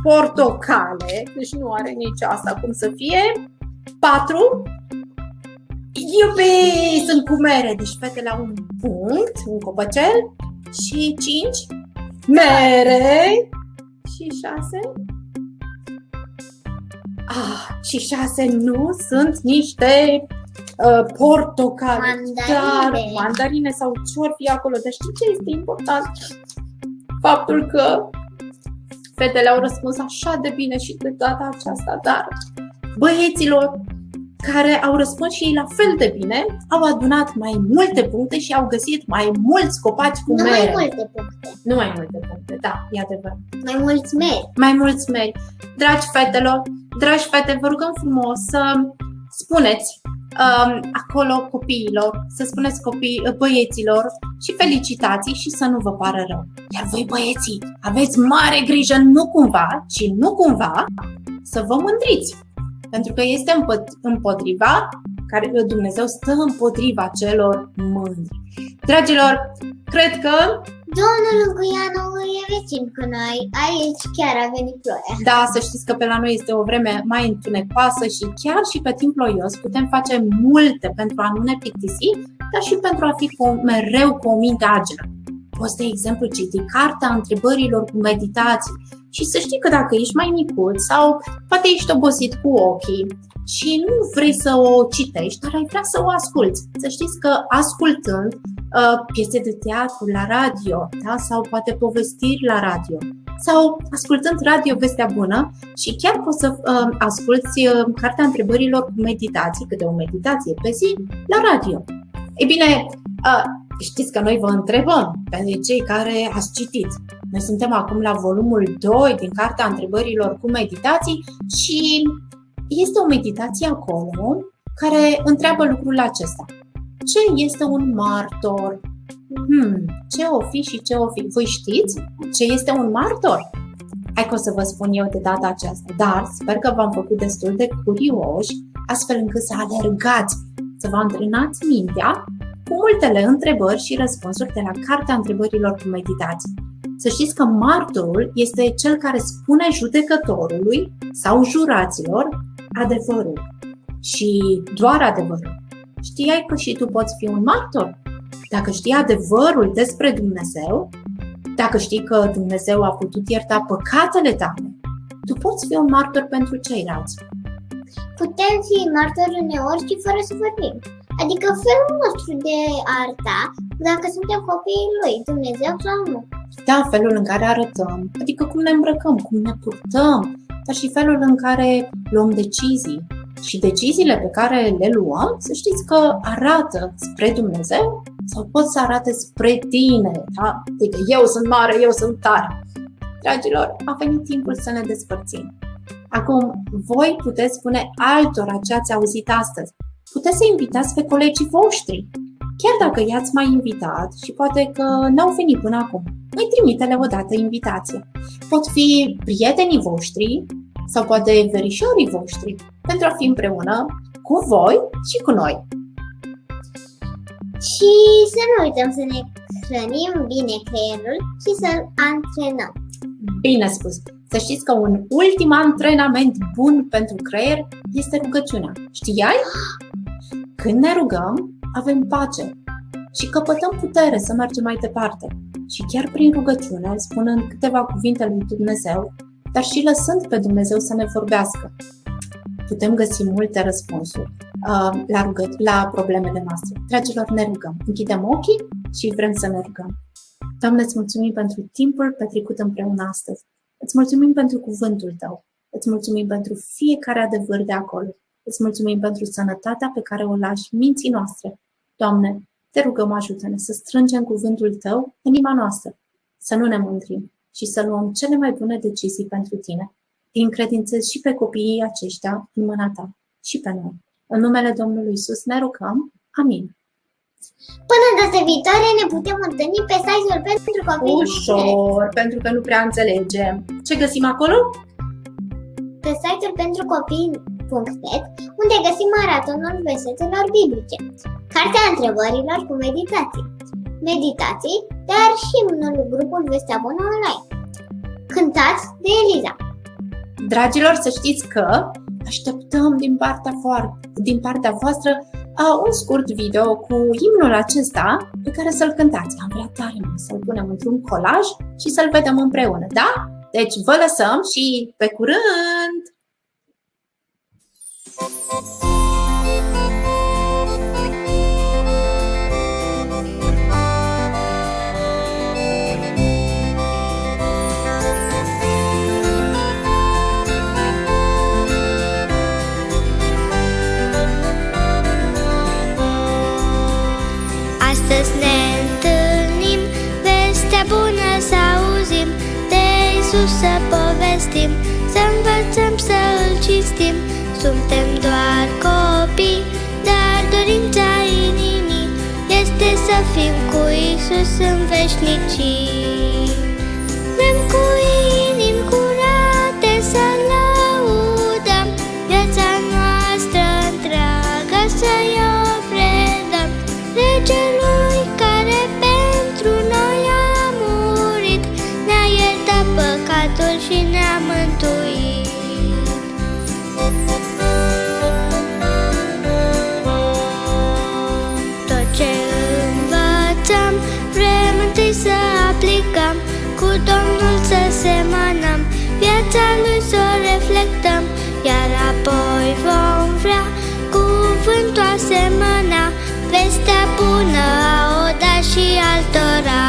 portocale, deci nu are nici asta cum să fie. 4, iubi, sunt cu mere, deci fetele au un punct, un copăcel. Și 5, mere. Și 6, și 6 nu sunt niște portocale, dar mandarine sau ce-or fi acolo. Dar știi ce este important? Faptul că fetele au răspuns așa de bine și de data aceasta, dar băieților care au răspuns și ei la fel de bine au adunat mai multe puncte și au găsit mai mulți copaci cu mere. Mai multe puncte. Nu mai multe puncte, da, e adevărat. Mai mulți meri. Mai mulți meri. Dragi fete, vă rugăm frumos să spuneți acolo copiilor, să spuneți băieților și felicitații și să nu vă pară rău. Iar voi băieții, aveți mare grijă nu cumva să vă mândriți. Pentru că este împotriva, care Dumnezeu stă împotriva celor mândri. Dragilor, cred că Domnul Încuianu e vecin cu noi. Aici chiar a venit ploaia. da, să știți că pe la noi este o vreme mai întunecoasă și chiar și pe timp ploios putem face multe pentru a nu ne plictisi, dar și pentru a fi mereu cu o minte agilă. Poți, de exemplu, citi cartea întrebărilor cu meditații și să știi că dacă ești mai micuț sau poate ești obosit cu ochii și nu vrei să o citești, dar ai vrea să o asculți. Să știți că ascultând piese de teatru la radio, da? Sau poate povestiri la radio, sau ascultând Radio Vestea Bună și chiar poți să asculți cartea întrebărilor cu meditații, câte o meditație pe zi, la radio. Ei bine, știți că noi vă întrebăm, pentru cei care ați citit. Noi suntem acum la volumul 2 din cartea întrebărilor cu meditații și este o meditație acolo care întreabă lucrul acesta. Ce este un martor? Ce o fi și ce o fi? Voi știți ce este un martor? Hai că o să vă spun eu de data aceasta, dar sper că v-am făcut destul de curioși, astfel încât să alergați, să vă antrenați mintea cu multele întrebări și răspunsuri de la Cartea Întrebărilor cu Meditații. Să știți că martorul este cel care spune judecătorului sau juraților adevărul și doar adevărul. Știai că și tu poți fi un martor? Dacă știi adevărul despre Dumnezeu, dacă știi că Dumnezeu a putut ierta păcatele tale, tu poți fi un martor pentru ceilalți. Putem fi martori uneori și fără să vorbim. Adică felul nostru de a arăta dacă suntem copiii lui, Dumnezeu sau nu. Da, felul în care arătăm, adică cum ne îmbrăcăm, cum ne purtăm, dar și felul în care luăm decizii. Și deciziile pe care le luăm, să știți că arată spre Dumnezeu sau pot să arate spre tine. Da? Adică eu sunt mare, eu sunt tare. Dragilor, a venit timpul să ne despărțim. Acum, voi puteți spune altora ce ați auzit astăzi. Puteți să invitați pe colegii voștri. Chiar dacă i-ați mai invitat și poate că n-au venit până acum, mai trimite-le o dată invitație. Pot fi prietenii voștri sau poate verișorii voștri pentru a fi împreună cu voi și cu noi. Și să nu uităm să ne hrănim bine creierul și să-l antrenăm. Bine spus! Să știți că un ultim antrenament bun pentru creier este rugăciunea. Știai? Când ne rugăm, avem pace și căpătăm putere să mergem mai departe. Și chiar prin rugăciune, spunând câteva cuvinte lui Dumnezeu, dar și lăsând pe Dumnezeu să ne vorbească, putem găsi multe răspunsuri la problemele noastre. Dragilor, ne rugăm. Închidem ochii și vrem să ne rugăm. Doamne, îți mulțumim pentru timpul petrecut împreună astăzi. Îți mulțumim pentru cuvântul Tău. Îți mulțumim pentru fiecare adevăr de acolo. Îți mulțumim pentru sănătatea pe care o lași minții noastre. Doamne, Te rugăm, ajută-ne să strângem cuvântul Tău în inima noastră, să nu ne mândrim și să luăm cele mai bune decizii pentru Tine. Îi încredințez și pe copiii aceștia în mâna Ta și pe noi. În numele Domnului Iisus ne rugăm. Amin. Până data viitoare ne putem întâlni pe site-ul pentru copii. Ușor, pentru că nu prea înțelegem. Ce găsim acolo? Pe site-ul pentru copii.net, unde găsim maratonul versetelor biblice, Cartea Întrebărilor cu meditații, dar și grupul Vestea Bună Online. Cântați de Eliza. Dragilor, să știți că așteptăm din partea voastră un scurt video cu imnul acesta pe care să-l cântați. Am vrea tare mult să-l punem într-un colaj și să-l vedem împreună, da? Deci vă lăsăm și pe curând! Astăzi ne întâlnim, vestea bună să auzim, de Iisus să povestim, să învățăm să Îl cinstim. Suntem doar copii, dar dorința inimii este să fim cu Iisus în veșnicii. Vrem cu inimi curate să lăudăm, viața noastră întreagă să-i o predăm. Regelui care pentru noi a murit, ne-a iertat păcatul și ne-a mântuit. Tot ce învățăm, vrem întâi să aplicăm, cu Domnul să semănăm, viața Lui să o reflectăm, iar apoi vom vrea cuvântul a semăna, vestea bună a o da și altora.